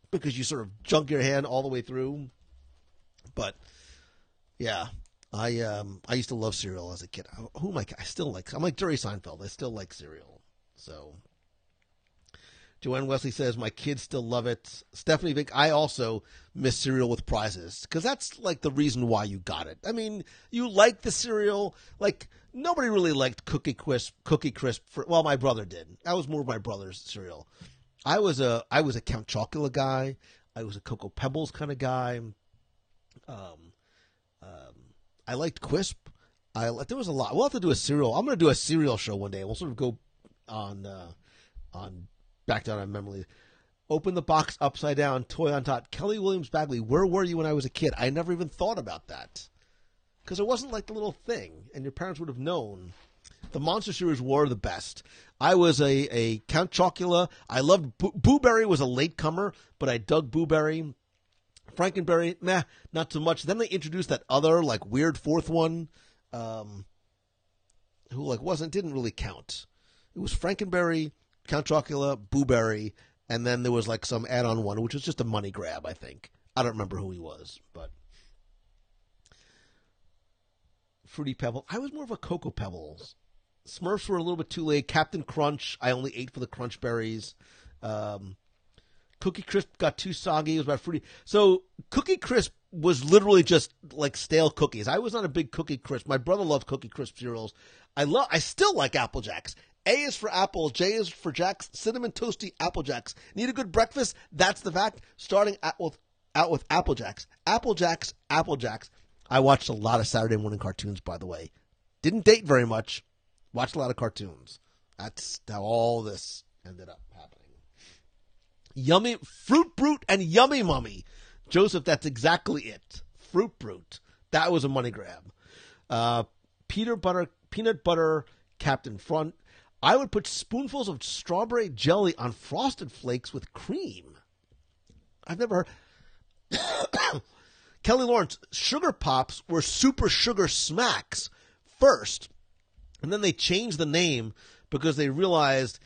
because you sort of junk your hand all the way through. But yeah. I used to love cereal as a kid. Who am I? I still like. I'm like Jerry Seinfeld. I still like cereal. So, Joanne Wesley says my kids still love it. Stephanie Vick, I also miss cereal with prizes because that's like the reason why you got it. I mean, you like the cereal. Like nobody really liked Cookie Crisp. Well, my brother did. That was more of my brother's cereal. I was a Count Chocula guy. I was a Cocoa Pebbles kind of guy. I liked Quisp. There was a lot. We'll have to do a cereal. I'm going to do a cereal show one day. We'll sort of go on back down on memory. Open the box upside down, toy on top. Kelly Williams Bagley, where were you when I was a kid? I never even thought about that. Because it wasn't like the little thing, and your parents would have known. The Monster Series were the best. I was a Count Chocula. I loved Boo Berry was a latecomer, but I dug Boo Berry. Frankenberry, meh, not so much. Then they introduced that other, like, weird fourth one, who, like, didn't really count. It was Frankenberry, Count Chocula, Boo Berry, and then there was, like, some add-on one, which was just a money grab, I think. I don't remember who he was, but. Fruity Pebbles. I was more of a Cocoa Pebbles. Smurfs were a little bit too late. Captain Crunch, I only ate for the Crunch Berries. Cookie Crisp got too soggy. It was about fruity. So Cookie Crisp was literally just like stale cookies. I was not a big Cookie Crisp. My brother loved Cookie Crisp cereals. I still like Apple Jacks. A is for apple. J is for Jacks. Cinnamon toasty Apple Jacks. Need a good breakfast? That's the fact. Starting out with Apple Jacks. Apple Jacks. Apple Jacks. I watched a lot of Saturday morning cartoons, by the way. Didn't date very much. Watched a lot of cartoons. That's how all this ended up happening. Yummy Fruit Brute and Yummy Mummy. Joseph, that's exactly it. Fruit Brute. That was a money grab. Peanut butter Captain Front. I would put spoonfuls of strawberry jelly on Frosted Flakes with cream. I've never heard. Kelly Lawrence, Sugar Pops were Super Sugar Smacks first, and then they changed the name because they realized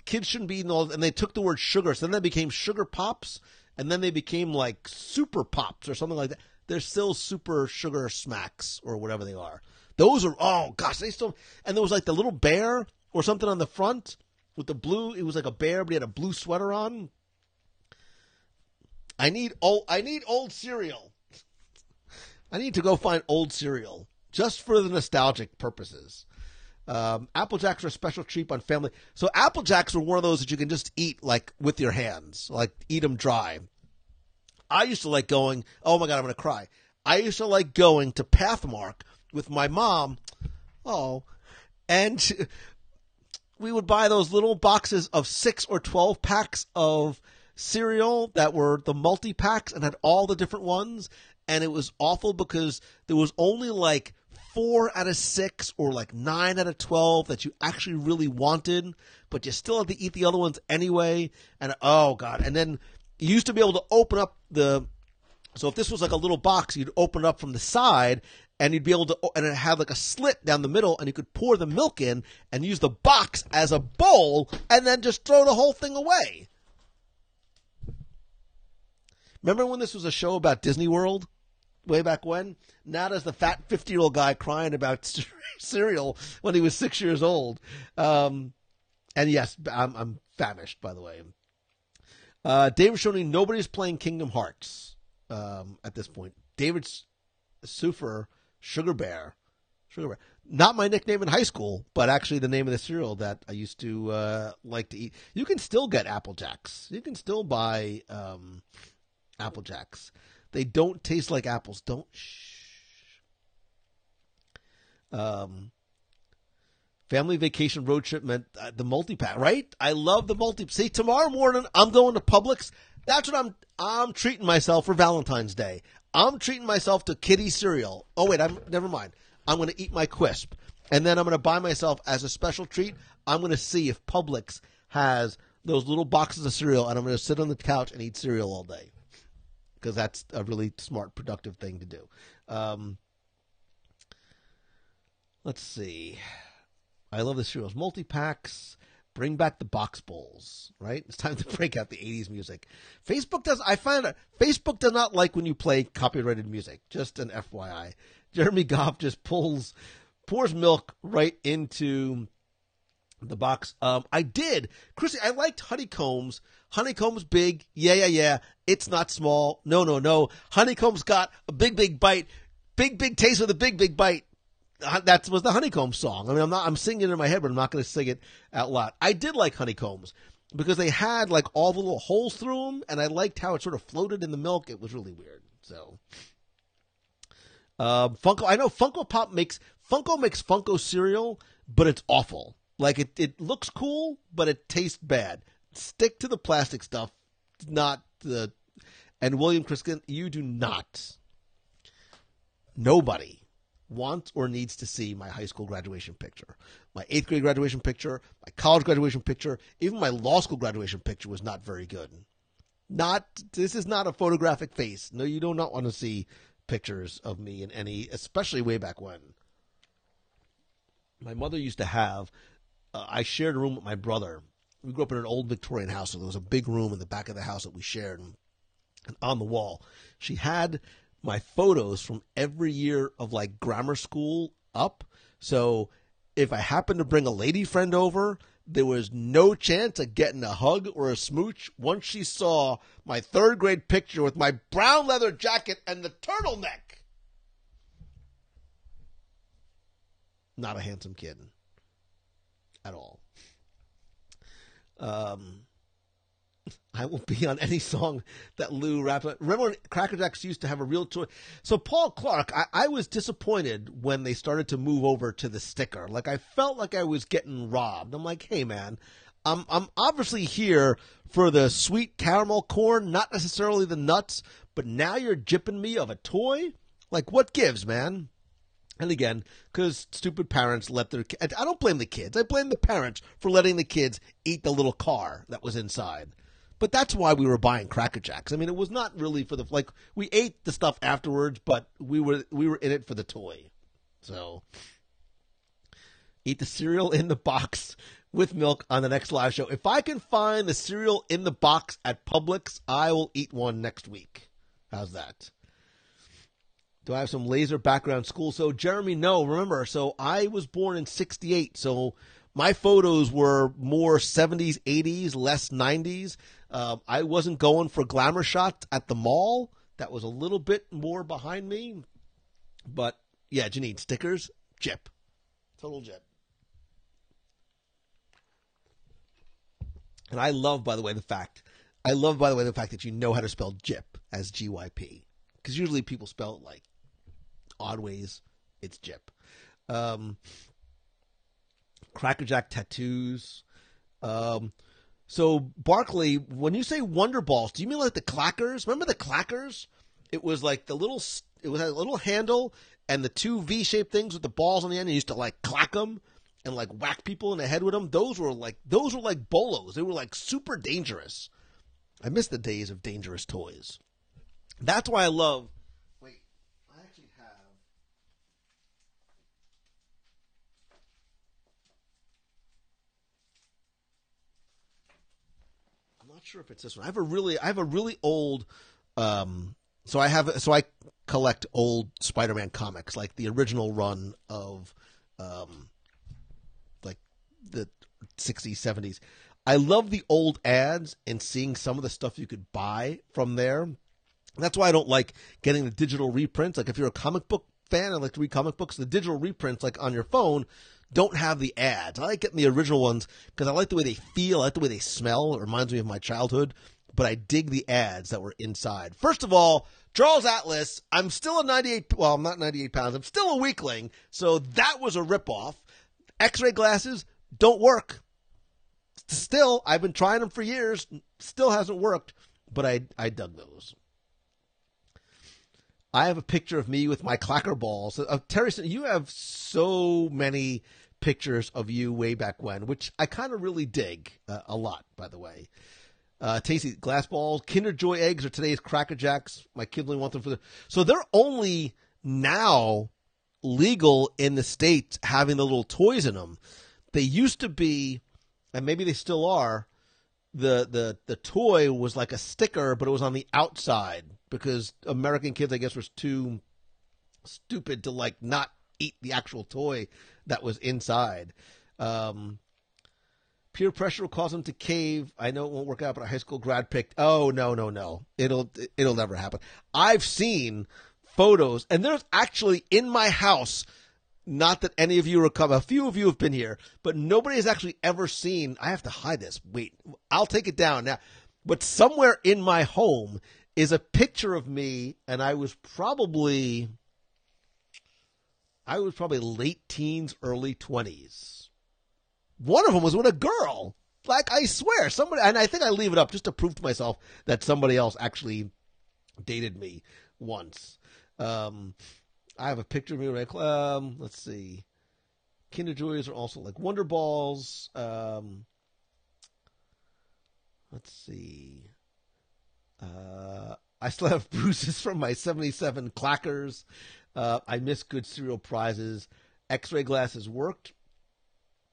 kids shouldn't be eating all, and they took the word sugar, so then they became Sugar Pops, and then they became like Super Pops or something like that. They're still Super Sugar Smacks or whatever they are. Those are, oh gosh, they still, and there was like the little bear or something on the front with the blue, it was like a bear, but he had a blue sweater on. I need old cereal. I need to go find old cereal just for the nostalgic purposes. Apple Jacks are a special treat on family. So Apple Jacks are one of those that you can just eat like with your hands, like eat them dry. I used to like going, oh my God, I'm going to cry. I used to like going to Pathmark with my mom. Oh, and we would buy those little boxes of 6 or 12 packs of cereal that were the multi-packs and had all the different ones. And it was awful because there was only like 4 out of 6 or like 9 out of 12 that you actually really wanted, but you still had to eat the other ones anyway. And oh God. And then you used to be able to open up so if this was like a little box, you'd open it up from the side and you'd be able to, and it had like a slit down the middle and you could pour the milk in and use the box as a bowl and then just throw the whole thing away. Remember when this was a show about Disney World? Way back when? Now there's the fat 50-year-old guy crying about cereal when he was 6 years old. And yes, I'm famished, by the way. David showing me nobody's playing Kingdom Hearts at this point. David's Sufer, Sugar Bear. Not my nickname in high school, but actually the name of the cereal that I used to like to eat. You can still get Apple Jacks. You can still buy Apple Jacks. They don't taste like apples. Don't. Family vacation road trip meant the multi-pack, right? I love the See, tomorrow morning I'm going to Publix. That's what I'm treating myself for Valentine's Day. I'm treating myself to kitty cereal. Oh wait, never mind. I'm going to eat my Quisp, and then I'm going to buy myself as a special treat. I'm going to see if Publix has those little boxes of cereal, and I'm going to sit on the couch and eat cereal all day. Because that's a really smart, productive thing to do. Let's see. I love the cereals. Multi-packs. Bring back the box bowls, right? It's time to break out the 80s music. I find that Facebook does not like when you play copyrighted music. Just an FYI. Jeremy Goff just pours milk right into the box. I did. Chrissy, I liked Honeycombs. Honeycomb's big. Yeah. It's not small. No. Honeycomb's got a big bite. Big taste with a big bite. That was the Honeycomb song. I mean, I'm singing it in my head, but I'm not going to sing it out loud. I did like Honeycombs because they had like all the little holes through them, and I liked how it sort of floated in the milk. It was really weird. So, Funko. I know Funko makes Funko cereal, but it's awful. Like it looks cool, but it tastes bad. Stick to the plastic stuff, not the. And William Chriskin, you do not. Nobody wants or needs to see my high school graduation picture, my 8th grade graduation picture, my college graduation picture, even my law school graduation picture was not very good. This is not a photographic face. No, you do not want to see pictures of me in any, especially way back when. My mother used to have. I shared a room with my brother. We grew up in an old Victorian house, so there was a big room in the back of the house that we shared. And on the wall, she had my photos from every year of like grammar school up. So if I happened to bring a lady friend over, there was no chance of getting a hug or a smooch once she saw my 3rd grade picture with my brown leather jacket and the turtleneck. Not a handsome kid at all. I will be on any song that Lou raps. Remember when Cracker Jacks used to have a real toy? So Paul Clark, I was disappointed when they started to move over to the sticker. Like I felt like I was getting robbed. I'm like, hey man, I'm obviously here for the sweet caramel corn, not necessarily the nuts, but now you're gypping me of a toy? Like what gives, man? And again, because stupid parents let their kids. I don't blame the kids. I blame the parents for letting the kids eat the little car that was inside. But that's why we were buying Cracker Jacks. I mean, it was not really for we ate the stuff afterwards, but we were in it for the toy. So, eat the cereal in the box with milk on the next live show. If I can find the cereal in the box at Publix, I will eat one next week. How's that? Do I have some laser background school? So, Jeremy, no. Remember, so I was born in 68, so my photos were more 70s, 80s, less 90s. I wasn't going for glamour shots at the mall. That was a little bit more behind me. But, yeah, Janine, stickers, Jip. Total Jip. And I love, by the way, the fact that you know how to spell Jip as GYP. Because usually people spell it like odd ways. It's Jip. Crackerjack tattoos. So, Barkley, when you say Wonder Balls, do you mean like the clackers? Remember the clackers? It was like it had a little handle and the two V-shaped things with the balls on the end. You used to like clack them and like whack people in the head with them. Those were like bolos. They were like super dangerous. I miss the days of dangerous toys. That's why I love. Wait, I actually have. I'm not sure if it's this one. I have a really old. So I collect old Spider-Man comics, like the original run of, like the 60s, 70s. I love the old ads and seeing some of the stuff you could buy from there. That's why I don't like getting the digital reprints. Like if you're a comic book fan, I like to read comic books. The digital reprints, like on your phone, don't have the ads. I like getting the original ones because I like the way they feel. I like the way they smell. It reminds me of my childhood. But I dig the ads that were inside. First of all, Charles Atlas, I'm still a 98, well, I'm not 98 pounds. I'm still a weakling. So that was a ripoff. X-ray glasses don't work. Still, I've been trying them for years. Still hasn't worked. But I dug those. I have a picture of me with my clacker balls. Terry, you have so many pictures of you way back when, which I kind of really dig a lot, by the way. Tasty glass balls, Kinder Joy eggs are today's Cracker Jacks. My kid only wants them for so they're only now legal in the States having the little toys in them. They used to be, and maybe they still are, the toy was like a sticker, but it was on the outside because American kids, I guess, were too stupid to like not eat the actual toy that was inside. Peer pressure will cause them to cave. I know it won't work out, but a high school grad picked. Oh, no. It'll never happen. I've seen photos, and there's actually in my house, not that any of you are coming, a few of you have been here, but nobody has actually ever seen, I have to hide this. Wait, I'll take it down now. But somewhere in my home is a picture of me, and I was probably late teens, early 20s. One of them was with a girl. Like, I swear, somebody, and I think I leave it up just to prove to myself that somebody else actually dated me once. I have a picture of me. Let's see. Kinder Joys are also like Wonder Balls. Let's see. I still have bruises from my 77 clackers. I miss good cereal prizes. X-ray glasses worked.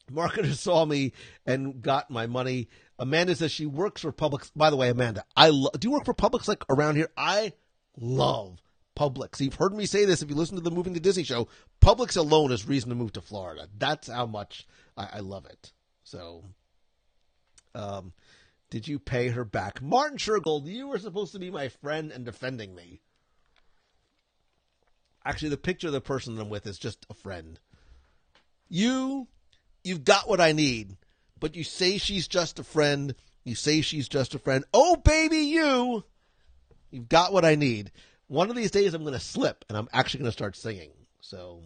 Marketers saw me and got my money. Amanda says she works for Publix. By the way, Amanda, do you work for Publix like around here? I love Publix. You've heard me say this if you listen to the Moving to Disney show. Publix alone is reason to move to Florida. That's how much I love it. So, did you pay her back? Martin Shergold, you were supposed to be my friend and defending me. Actually, the picture of the person I'm with is just a friend. You've got what I need, but you say she's just a friend. You say she's just a friend. Oh, baby, you've got what I need. One of these days I'm going to slip, and I'm actually going to start singing. So,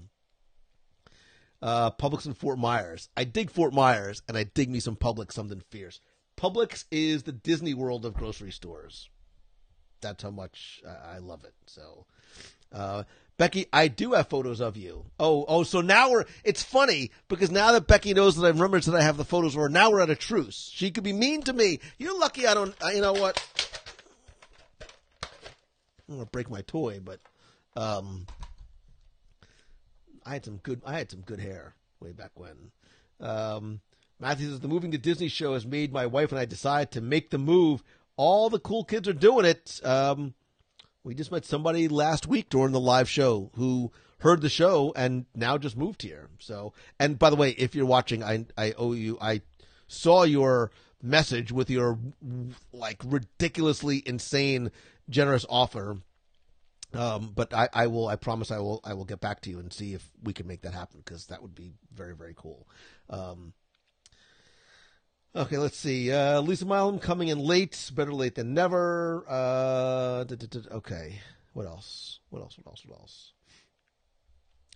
Publix in Fort Myers. I dig Fort Myers, and I dig me some Publix, something fierce. Publix is the Disney World of grocery stores. That's how much I love it. So, Becky, I do have photos of you. Oh, so now it's funny because now that Becky knows that I remembered that I have the photos of her, now we're at a truce. She could be mean to me. You're lucky I don't, you know what? I'm going to break my toy, but, I had some good hair way back when. Matthew says, the Moving to Disney show has made my wife and I decide to make the move. All the cool kids are doing it. We just met somebody last week during the live show who heard the show and now just moved here. So, and by the way, if you're watching, I owe you. I saw your message with your like ridiculously insane generous offer. But I promise I will get back to you and see if we can make that happen, because that would be very, very cool. Okay, let's see. Lisa Milam coming in late. Better late than never. Okay. What else?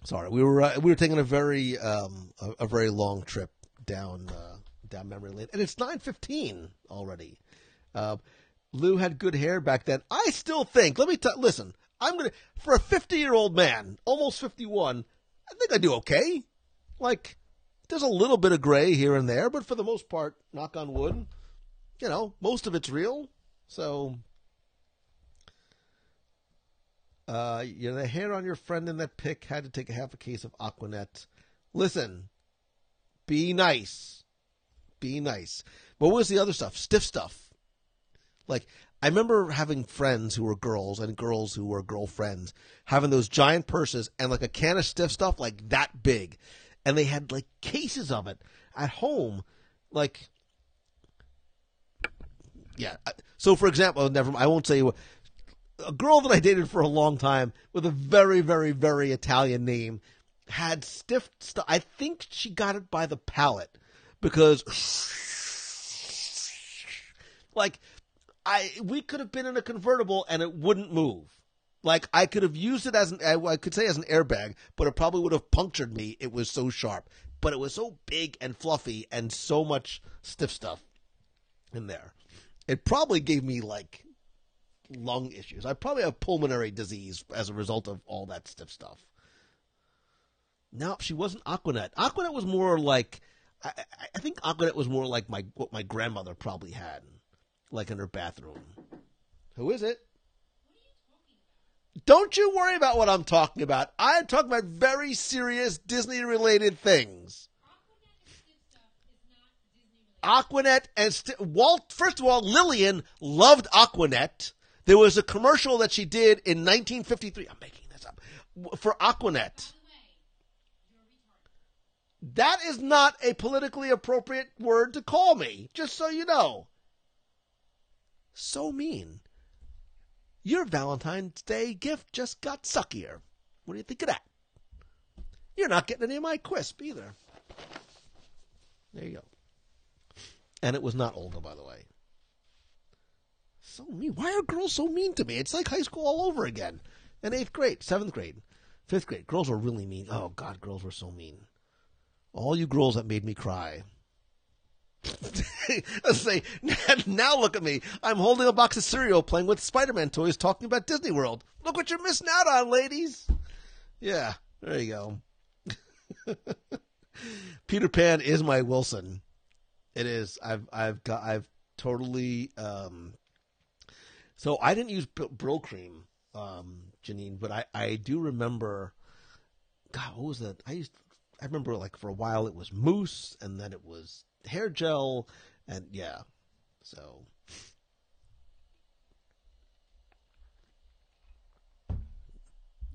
Sorry, we were taking a very long trip down memory lane, and it's 9:15 already. Lou had good hair back then. I still think. Listen. For a 50-year-old man, almost 51, I think I do okay. Like, there's a little bit of gray here and there, but for the most part, knock on wood, most of it's real. So, the hair on your friend in that pic had to take half a case of Aquanet. Listen, be nice. Be nice. What was the other stuff? Stiff stuff. Like, I remember having friends who were girls and girls who were girlfriends having those giant purses and like a can of stiff stuff like that big. And they had like cases of it at home. Like, yeah. So for example, I won't say a girl that I dated for a long time with a very, very, very Italian name had stiff stuff. I think she got it by the pallet because like, we could have been in a convertible and it wouldn't move. Like, I could have used it as an airbag, but it probably would have punctured me. It was so sharp, but it was so big and fluffy and so much stiff stuff in there. It probably gave me like lung issues. I probably have pulmonary disease as a result of all that stiff stuff. No, she wasn't Aquanet. Aquanet was more like, I think Aquanet was more like what my grandmother probably had. Like in her bathroom. Who is it? What are you talking about? Don't you worry about what I'm talking about. I'm talking about very serious Disney-related things. Aquanet and stiff stuff is not Disney-related. Aquanet and Walt. First of all, Lillian loved Aquanet. There was a commercial that she did in 1953. I'm making this up for Aquanet. By the way, you're retarded. That is not a politically appropriate word to call me. Just so you know. So mean. Your Valentine's Day gift just got suckier. What do you think of that? You're not getting any of my quisp either. There you go. And it was not Olga, by the way. So mean. Why are girls so mean to me? It's like high school all over again. In 8th grade, 7th grade, 5th grade. Girls were really mean. Oh, God, girls were so mean. All you girls that made me cry. Let's say, now look at me. I'm holding a box of cereal, playing with Spider-Man toys, talking about Disney World. Look what you're missing out on, ladies. Yeah, there you go. Peter Pan is my Wilson. It is. I've totally. So I didn't use Brill Cream, Janine, but I do remember. God, what was that? I remember like for a while it was mousse, and then it was hair gel, and yeah, so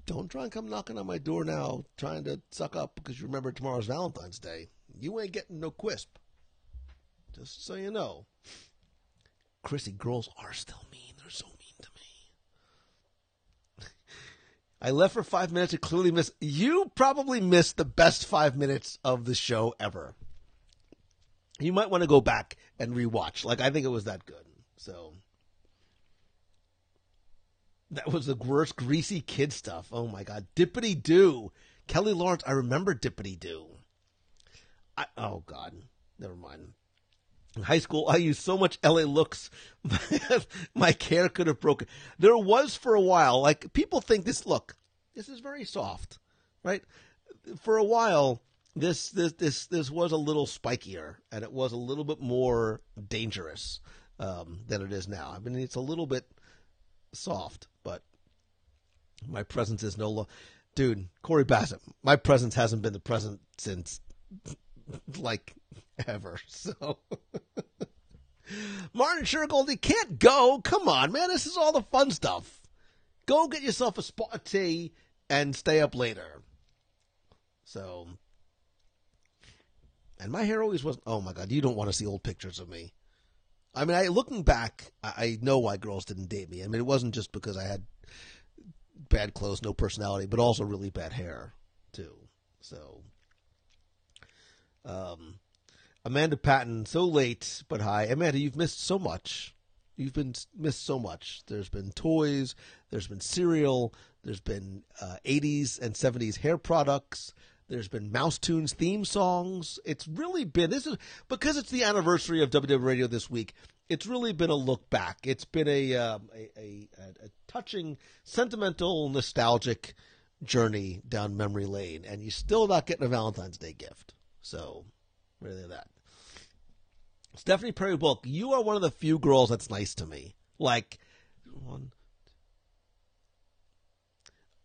don't try and come knocking on my door now trying to suck up because you remember tomorrow's Valentine's Day. You ain't getting no quisp, just so you know. Chrissy, girls are still mean. They're so mean to me. I left for 5 minutes and clearly missed. You probably missed the best 5 minutes of the show ever. You might want to go back and rewatch. Like, I think it was that good. So, that was the worst greasy kid stuff. Oh, my God. Dippity Doo. Kelly Lawrence, I remember Dippity Doo. Oh, God. Never mind. In high school, I used so much LA Looks, my hair could have broken. There was for a while, like, people think this is very soft, right? For a while, this was a little spikier, and it was a little bit more dangerous than it is now. I mean, it's a little bit soft, but my presence is no longer. Dude, Corey Bassett, my presence hasn't been the present since, like, ever. So, Martin Shergold, you can't go. Come on, man. This is all the fun stuff. Go get yourself a spot of tea and stay up later. So, and my hair always wasn't. Oh my God, you don't want to see old pictures of me. I mean, looking back, I know why girls didn't date me. I mean, it wasn't just because I had bad clothes, no personality, but also really bad hair, too. So, Amanda Patton, so late, but hi. Amanda, you've missed so much. You've been missed so much. There's been toys, there's been cereal, there's been 80s and 70s hair products, there's been Mouse Tunes theme songs. It's really been, this is because it's the anniversary of WDW Radio this week. It's really been a look back. It's been a touching, sentimental, nostalgic journey down memory lane, and you're still not getting a Valentine's Day gift. So, really that. Stephanie Perry Bulk, you are one of the few girls that's nice to me. Like,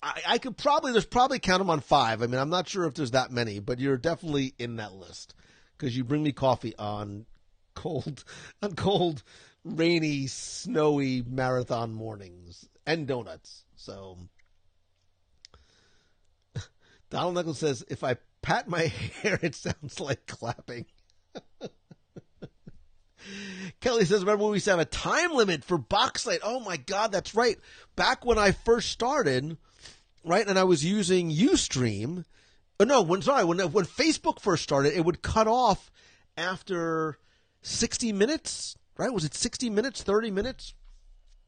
I could probably, there's probably count them on 5. I mean, I'm not sure if there's that many, but you're definitely in that list because you bring me coffee on cold, rainy, snowy marathon mornings and donuts. So, Donald Nichols says, if I pat my hair, it sounds like clapping. Kelly says, remember when we used to have a time limit for Boxlight? Oh my God, that's right. Back when I first started, right, and I was using Ustream. When Facebook first started, it would cut off after 60 minutes, right? Was it 60 minutes, 30 minutes?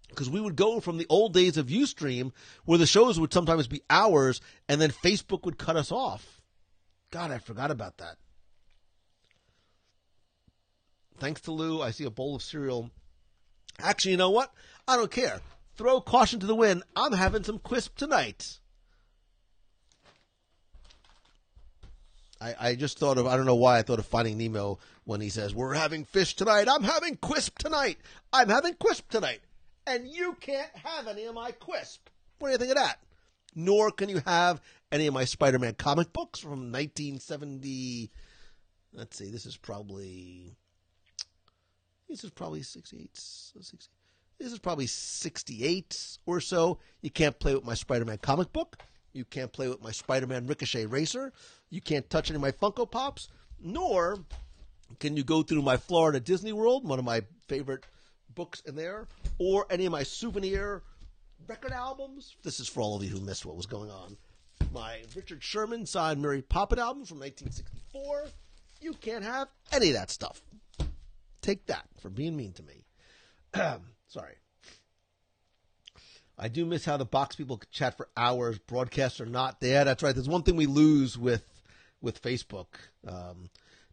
Because we would go from the old days of Ustream, where the shows would sometimes be hours, and then Facebook would cut us off. God, I forgot about that. Thanks to Lou, I see a bowl of cereal. Actually, you know what? I don't care. Throw caution to the wind. I'm having some Quisp tonight. I just thought of, I don't know why I thought of Finding Nemo when he says, we're having fish tonight. I'm having Quisp tonight. I'm having Quisp tonight. And you can't have any of my Quisp. What do you think of that? Nor can you have any of my Spider-Man comic books from 1970. Let's see, this is probably 68. This is probably 68 or so. You can't play with my Spider-Man comic book. You can't play with my Spider-Man Ricochet Racer. You can't touch any of my Funko Pops. Nor can you go through my Florida Disney World, one of my favorite books in there, or any of my souvenir record albums. This is for all of you who missed what was going on. My Richard Sherman signed Mary Poppins album from 1964. You can't have any of that stuff. Take that for being mean to me. Sorry. I do miss how the box people could chat for hours, broadcasts or not. Yeah, that's right. There's one thing we lose with Facebook.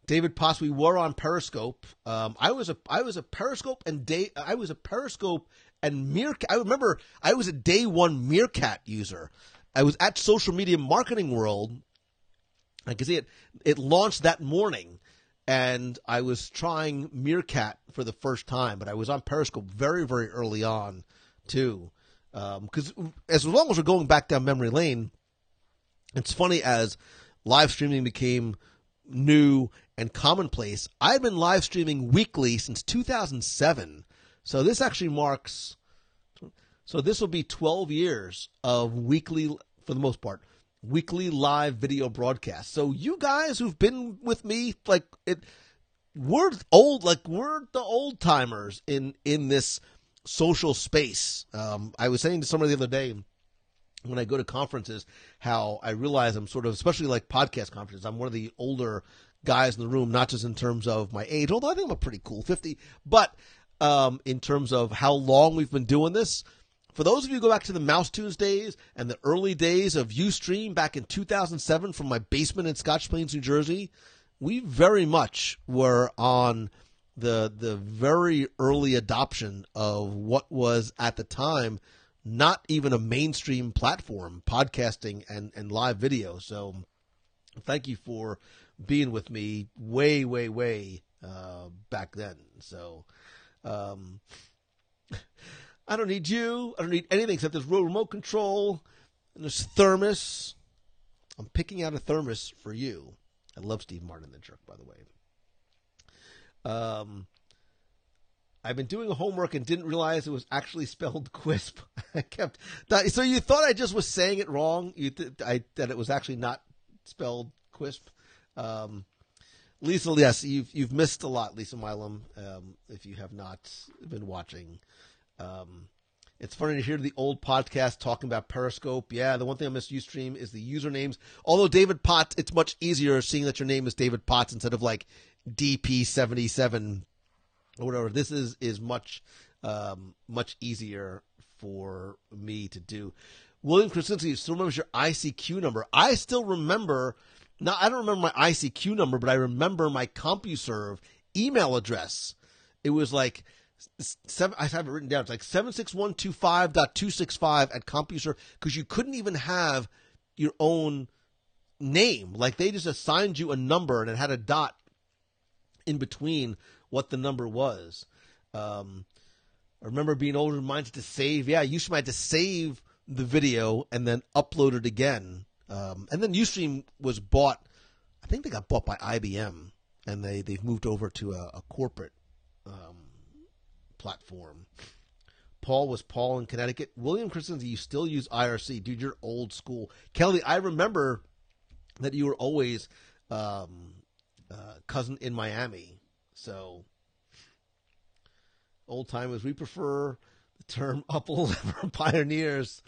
David Poss, we were on Periscope. I was a Periscope and Meerkat. I remember I was a day one Meerkat user. I was at Social Media Marketing World. I can see it launched that morning. And I was trying Meerkat for the first time, but I was on Periscope very, very early on, too. Because as long as we're going back down memory lane, it's funny as live streaming became new and commonplace. I've been live streaming weekly since 2007. So this actually marks, so this will be 12 years of weekly, for the most part, weekly live video broadcast. So you guys who've been with me, we're old, we're the old timers in this social space. I was saying to somebody the other day when I go to conferences how I realize I'm sort of, especially like podcast conferences, I'm one of the older guys in the room, not just in terms of my age, although I think I'm a pretty cool 50, but in terms of how long we've been doing this. For those of you who go back to the Mouse Tunes days and the early days of Ustream back in 2007 from my basement in Scotch Plains, New Jersey, we very much were on the very early adoption of what was at the time not even a mainstream platform, podcasting and live video. So thank you for being with me way, way, way back then. So I don't need you. I don't need anything except this remote control and this thermos. I'm picking out a thermos for you. I love Steve Martin, the jerk, by the way. I've been doing homework and didn't realize it was actually spelled Quisp. So you thought I just was saying it wrong? That it was actually not spelled Quisp? Lisa, yes, you've missed a lot, Lisa Milam, if you have not been watching. It's funny to hear the old podcast talking about Periscope. Yeah, the one thing I miss Ustream is the usernames. Although David Potts, it's much easier seeing that your name is David Potts instead of like DP77 or whatever. This is much easier for me to do. William Krasinski still remembers your ICQ number. I still remember. Now, I don't remember my ICQ number, but I remember my CompuServe email address. It was like, I have it written down. It's like 76125.265 at CompuServe, because you couldn't even have your own name. Like, they just assigned you a number, and it had a dot in between what the number was. I remember being older and reminded to save. Yeah, you might have to save the video and then upload it again. And then Ustream was bought. I think they got bought by IBM, and they've moved over to a corporate platform. Paul was Paul in Connecticut. William Krasinski, you still use IRC, dude. You're old school. Kelly, I remember that you were always cousin in Miami. So old timers, we prefer the term upples for pioneers.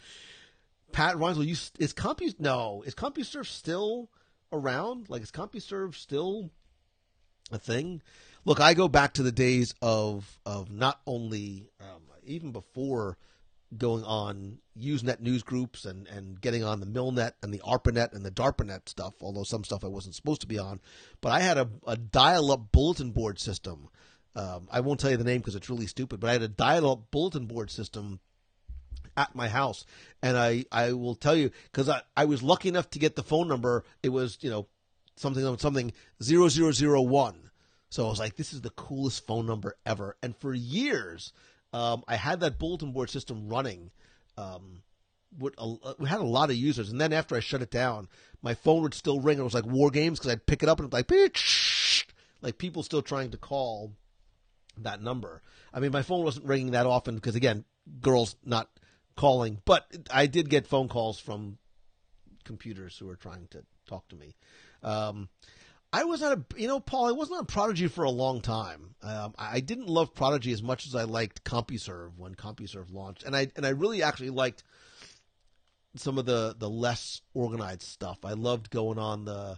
Pat Rhinesville, is CompuServe still around? Like, is CompuServe still a thing? Look, I go back to the days of not only even before going on Usenet news groups and getting on the Milnet and the ARPANET and the DARPANET stuff, although some stuff I wasn't supposed to be on. But I had a dial-up bulletin board system. I won't tell you the name because it's really stupid, but I had a dial-up bulletin board system at my house. And I will tell you, because I was lucky enough to get the phone number. It was, something 0001. So I was like, this is the coolest phone number ever. And for years, I had that bulletin board system running. We had a lot of users. And then after I shut it down, my phone would still ring. It was like War Games, because I'd pick it up and it'd be like people still trying to call that number. I mean, my phone wasn't ringing that often because, again, girls not calling. But I did get phone calls from computers who were trying to talk to me. I was Paul, I wasn't on Prodigy for a long time. I didn't love Prodigy as much as I liked CompuServe when CompuServe launched. And I really actually liked some of the less organized stuff. I loved going on the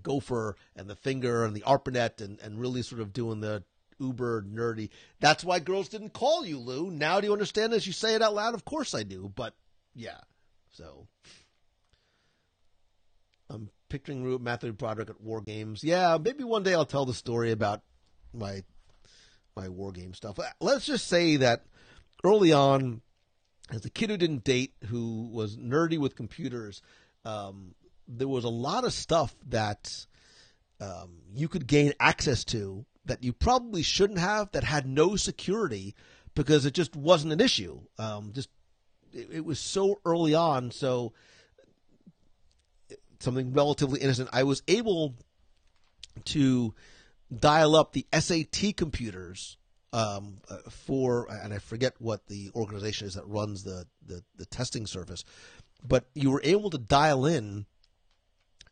Gopher and the Finger and the ARPANET and really sort of doing the uber nerdy. That's why girls didn't call you, Lou. Now do you understand as you say it out loud? Of course I do. But yeah, so I'm picturing Matthew Broderick at War Games. Yeah, maybe one day I'll tell the story about my War Game stuff. Let's just say that early on, as a kid who didn't date, who was nerdy with computers, there was a lot of stuff that you could gain access to that you probably shouldn't have, that had no security because it just wasn't an issue. It was so early on, so something relatively innocent. I was able to dial up the SAT computers for, and I forget what the organization is that runs the testing service, but you were able to dial in,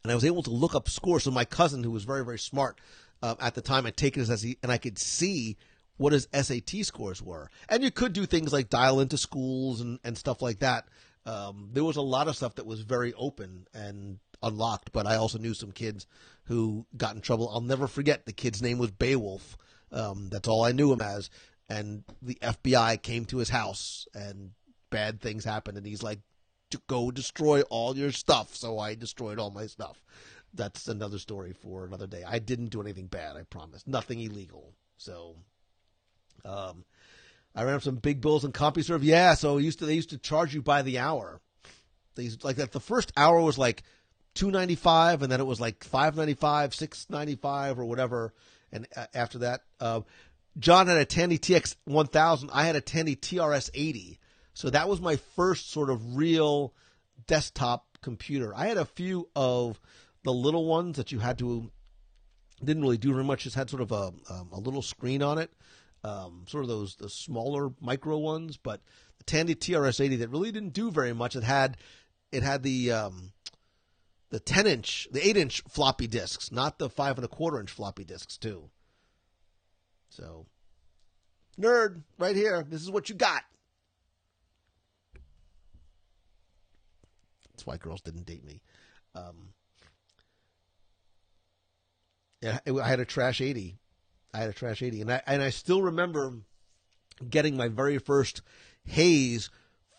and I was able to look up scores. So my cousin, who was very, very smart at the time, had taken his SAT, and I could see what his SAT scores were. And you could do things like dial into schools and stuff like that. There was a lot of stuff that was very open and unlocked, but I also knew some kids who got in trouble. I'll never forget, the kid's name was Beowulf. That's all I knew him as. And the FBI came to his house and bad things happened. And he's like, go destroy all your stuff. So I destroyed all my stuff. That's another story for another day. I didn't do anything bad, I promise. Nothing illegal. So I ran up some big bills in CompuServe. Yeah, so they used to charge you by the hour. They used, like that. The first hour was like $2.95, and then it was like $5.95, $6.95, or whatever. And after that, John had a Tandy TX 1000. I had a Tandy TRS 80. So that was my first sort of real desktop computer. I had a few of the little ones that you had to, didn't really do very much. Just had sort of a little screen on it. Sort of the smaller micro ones, but the Tandy TRS 80 that really didn't do very much. It had the the 10-inch, the 8-inch floppy disks, not the 5 1/4-inch floppy disks too. So, nerd, right here. This is what you got. That's why girls didn't date me. I had a Trash 80. And I still remember getting my very first Hayes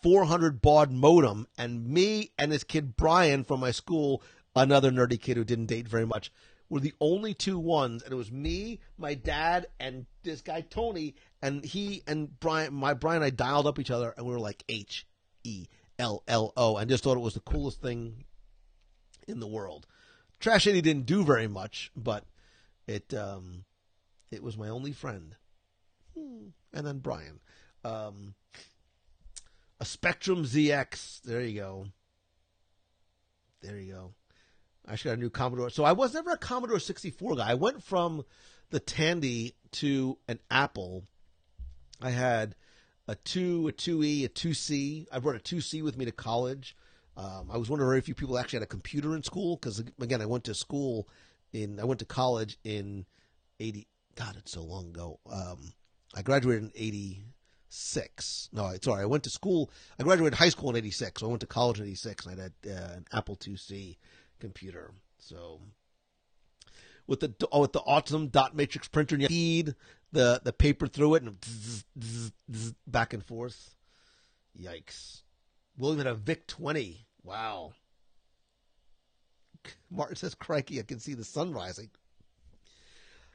400 baud modem, and me and this kid Brian from my school, another nerdy kid who didn't date very much, were the only two ones. And it was me, my dad, and this guy Tony, and he and Brian and I dialed up each other, and we were like HELLO, and just thought it was the coolest thing in the world. Trash 80 didn't do very much, but it was my only friend. And then Brian. A Spectrum ZX. There you go. I actually got a new Commodore. So I was never a Commodore 64 guy. I went from the Tandy to an Apple. I had a 2, a 2E, a 2C. I brought a 2C with me to college. I was one of very few people who actually had a computer in school because, again, I went to college in 80. God, it's so long ago. I graduated in 86. No, sorry, I graduated high school in 86, so I went to college in 86, and I had an Apple IIc computer. So with the awesome dot matrix printer, and you feed the paper through it and back and forth. Yikes. William had a VIC-20. Wow. Martin says, crikey, I can see the sun rising.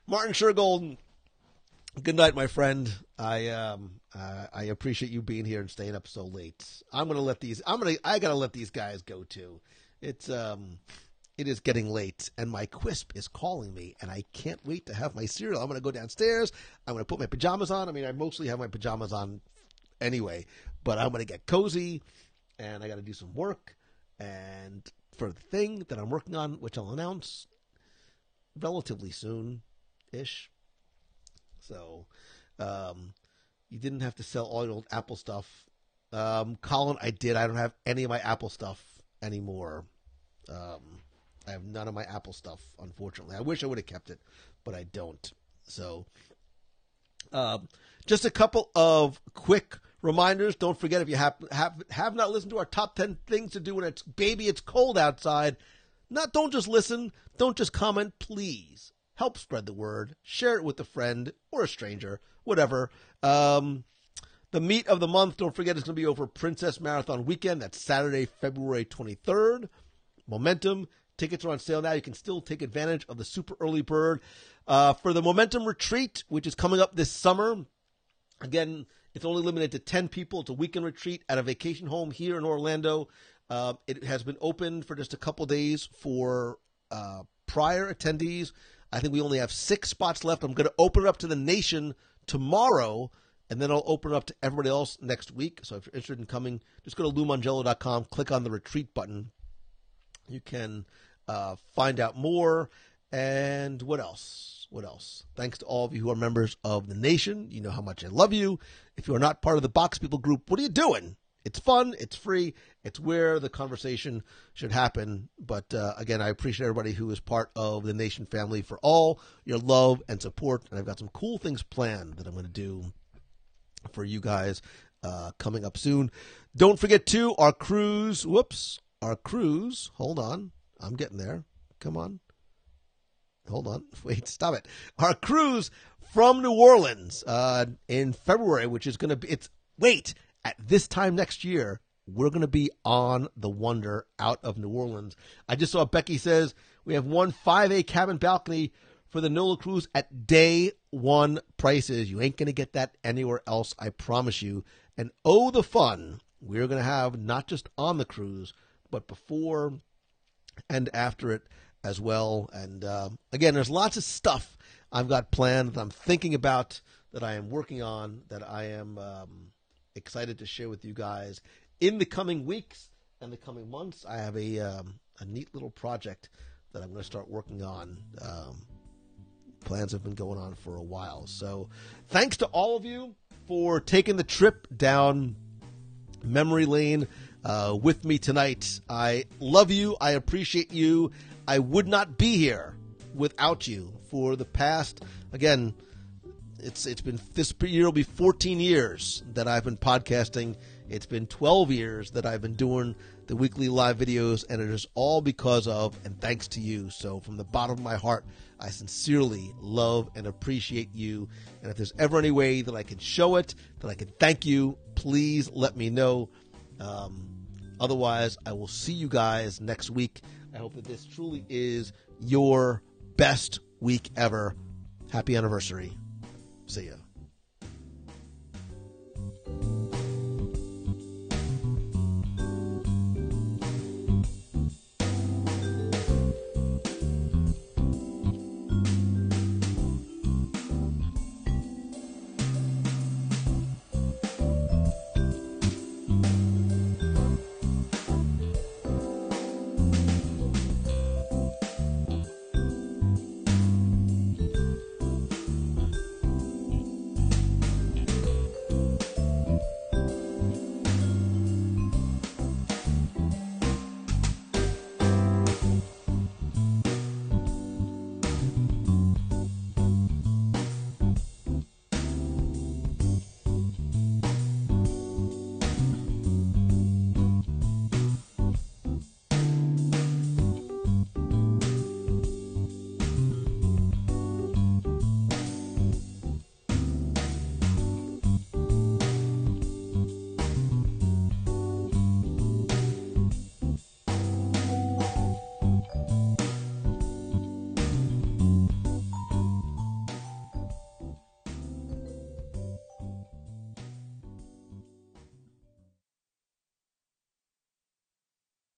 Martin Shergold, good night, my friend. I appreciate you being here and staying up so late. I gotta let these guys go too. It is getting late, and my Quisp is calling me, and I can't wait to have my cereal. I'm gonna go downstairs. I'm gonna put my pajamas on. I mean, I mostly have my pajamas on anyway, but I'm gonna get cozy, and I gotta do some work, and for the thing that I'm working on, which I'll announce relatively soon-ish. So, you didn't have to sell all your old Apple stuff. Colin, I did. I don't have any of my Apple stuff anymore. I have none of my Apple stuff, unfortunately. I wish I would have kept it, but I don't. So, just a couple of quick reminders. Don't forget, if you have not listened to our top 10 things to do when it's cold outside, don't just listen, don't just comment, please. Help spread the word. Share it with a friend or a stranger, whatever. The meat of the month, don't forget, it's going to be over Princess Marathon Weekend. That's Saturday, February 23rd. Momentum. Tickets are on sale now. You can still take advantage of the super early bird. For the Momentum Retreat, which is coming up this summer, again, it's only limited to 10 people. It's a weekend retreat at a vacation home here in Orlando. It has been opened for just a couple days for prior attendees. I think we only have 6 spots left. I'm going to open it up to the nation tomorrow, and then I'll open it up to everybody else next week. So if you're interested in coming, just go to LouMongello.com, click on the retreat button. You can find out more. And what else? Thanks to all of you who are members of the nation. You know how much I love you. If you are not part of the Box People group, what are you doing? It's fun. It's free. It's where the conversation should happen. But again, I appreciate everybody who is part of the Nation family for all your love and support. And I've got some cool things planned that I'm going to do for you guys coming up soon. Don't forget, too, our cruise. Hold on. I'm getting there. Come on. Hold on. Wait, stop it. Our cruise from New Orleans in February, which is going to be, at this time next year, we're going to be on the Wonder out of New Orleans. I just saw Becky says we have one 5A cabin balcony for the NOLA cruise at day one prices. You ain't going to get that anywhere else, I promise you. And oh, the fun we're going to have not just on the cruise, but before and after it as well. And again, there's lots of stuff I've got planned that I'm thinking about, that I am working on, that I am excited to share with you guys in the coming weeks and the coming months. I have a neat little project that I'm going to start working on. Plans have been going on for a while. So thanks to all of you for taking the trip down memory lane. with me tonight. I love you. I appreciate you. I would not be here without you for the past, again, it's been, this year will be 14 years that I've been podcasting. It's been 12 years that I've been doing the weekly live videos, and it is all because of and thanks to you. So from the bottom of my heart, I sincerely love and appreciate you. And if there's ever any way that I can show it, that I can thank you, please let me know. Otherwise, I will see you guys next week. I hope that this truly is your best week ever. Happy anniversary. See ya.